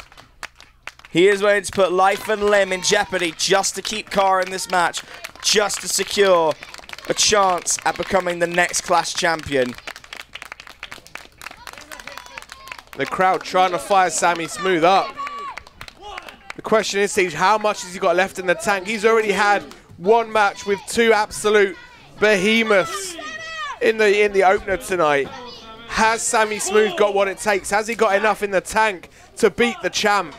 He is willing to put life and limb in jeopardy just to keep Cara in this match, just to secure a chance at becoming the next Clash champion. The crowd trying to fire Sammy Smooth up. The question is, Siege, how much has he got left in the tank? He's already had 1 match with 2 absolute behemoths in the opener tonight. Has Sammy Smooth got what it takes? Has he got enough in the tank to beat the champ?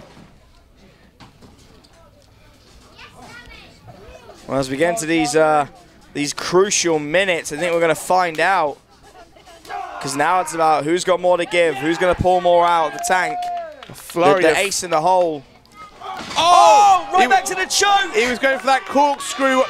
Well, as we get into these crucial minutes, I think we're going to find out. Because now it's about who's got more to give, who's going to pull more out of the tank. The ace in the hole. Oh, right back to the choke. He was going for that corkscrew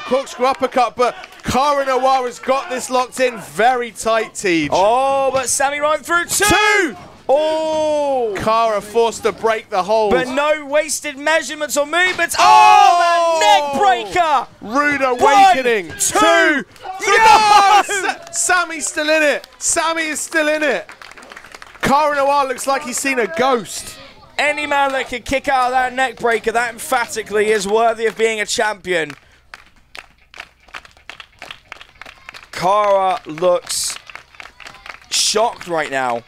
uppercut, but Cara Noir has got this locked in very tight, Tej. Oh, but Sammy right through 2. Oh! Cara forced to break the hold. But no wasted measurements or movements. Oh, that neck breaker! Rude awakening. 1, 2, 3. No! Sammy's still in it. Sammy is still in it. Cara Noir looks like he's seen a ghost. Any man that can kick out of that neck breaker, that emphatically is worthy of being a champion. Cara looks shocked right now.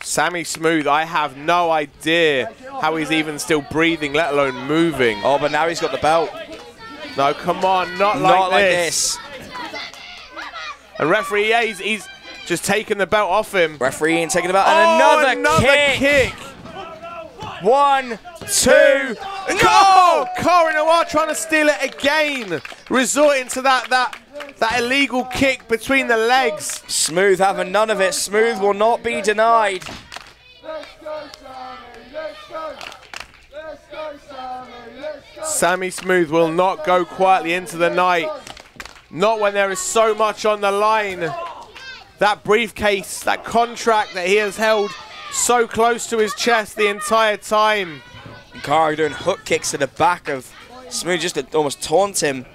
Sammy Smooth, I have no idea how he's even still breathing, let alone moving. Oh, but now he's got the belt. No, come on, not like this. And referee, yeah, he's just taking the belt off him. Referee Ian taking the belt, and another kick. 1, 2, no! Cara Noir trying to steal it again, resorting to that illegal kick between the legs. Smooth having none of it. Smooth will not be denied. Let's go, Sammy. Let's go. Let's go, Sammy. Let's go. Sammy Smooth will not go quietly into the night. Not when there is so much on the line. That briefcase, that contract that he has held so close to his chest the entire time. Cara doing hook kicks to the back of Smooth just to almost taunt him.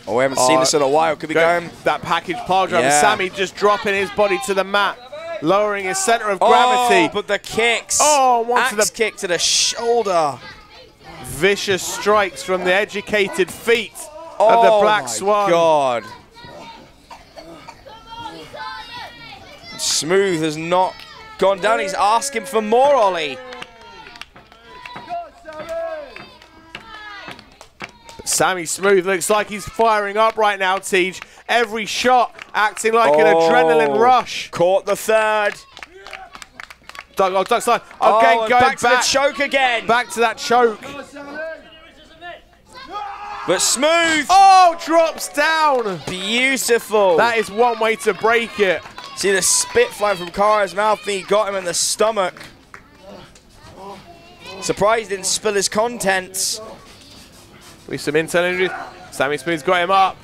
Oh, we haven't seen this in a while. Could be going. That package pile driver. Yeah. Sammy just dropping his body to the mat, lowering his center of gravity. Oh, but the kicks. Oh, one to the kick to the shoulder. Vicious strikes from the educated feet of the Black Swan. Oh, my God. Smooth has not gone down. He's asking for more, Ollie. Sammy Smooth looks like he's firing up right now, Tej. Every shot acting like an adrenaline rush. Caught the 3rd. Duck slide. Again, going back to the choke again. Back to that choke. But Smooth. Oh, drops down. Beautiful. That is one way to break it. See the spit flying from Cara's mouth, and he got him in the stomach. Surprised he didn't spill his contents. With some internal injuries. Sammy Smooth's got him up.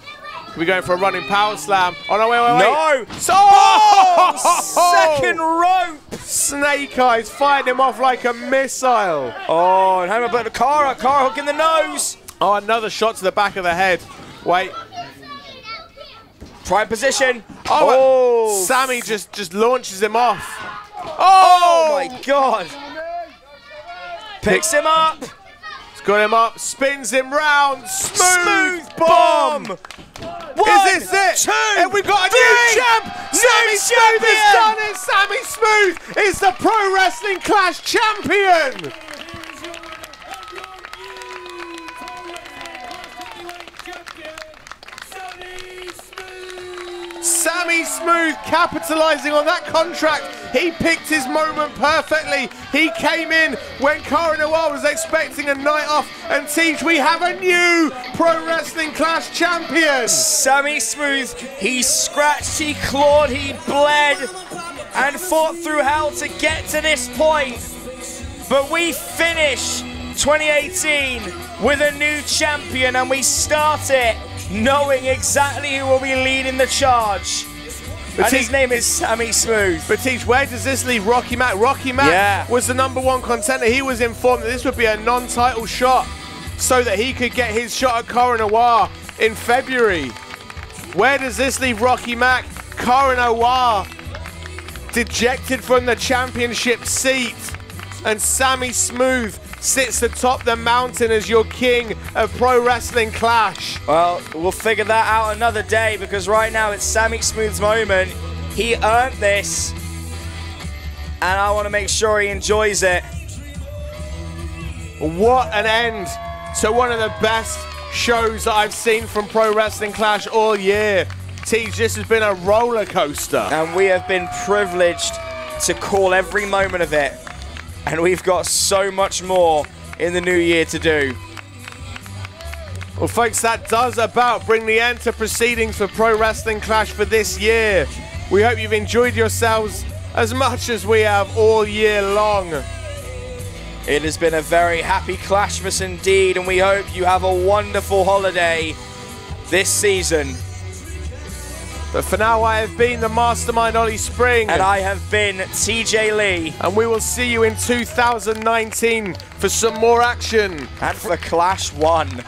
We're going for a running power slam. Oh, no, wait. No! Oh! Second rope! Snake Eyes fired him off like a missile. Oh, and hammer back to Cara. Cara hook in the nose. Oh, another shot to the back of the head. Wait. Prime position. Oh! Sammy just launches him off. Oh my God! Picks him up. He's got him up, spins him round. Smooth bomb. Is this it? Two, and we've got a new champ. Sammy Smooth has done it. Sammy Smooth is the Pro Wrestling Clash champion. Sammy Smooth capitalizing on that contract. He picked his moment perfectly. He came in when Cara Noir was expecting a night off. And Teach, we have a new Pro Wrestling Clash champion. Sammy Smooth, he scratched, he clawed, he bled, and fought through hell to get to this point. But we finish 2018 with a new champion, and we start it knowing exactly who will be leading the charge. And his name is Sammy Smooth. But Teach, where does this leave Rocky Mack? Rocky Mack was the #1 contender. He was informed that this would be a non-title shot so that he could get his shot at Cara Noir in February. Where does this leave Rocky Mack? Cara Noir dejected from the championship seat, and Sammy Smooth sits atop the mountain as your king of Pro Wrestling Clash. Well, we'll figure that out another day, because right now it's Sammy Smooth's moment. He earned this, and I want to make sure he enjoys it. What an end to one of the best shows that I've seen from Pro Wrestling Clash all year. Teach, this has been a roller coaster. And we have been privileged to call every moment of it. And we've got so much more in the new year to do. Well, folks, that does about bring the end to proceedings for Pro Wrestling Clash for this year. We hope you've enjoyed yourselves as much as we have all year long. It has been a very happy Clashmas indeed, and we hope you have a wonderful holiday this season. But for now, I have been the Mastermind Ollie Spring. And I have been TJ Lee. And we will see you in 2019 for some more action. And for Clash 1.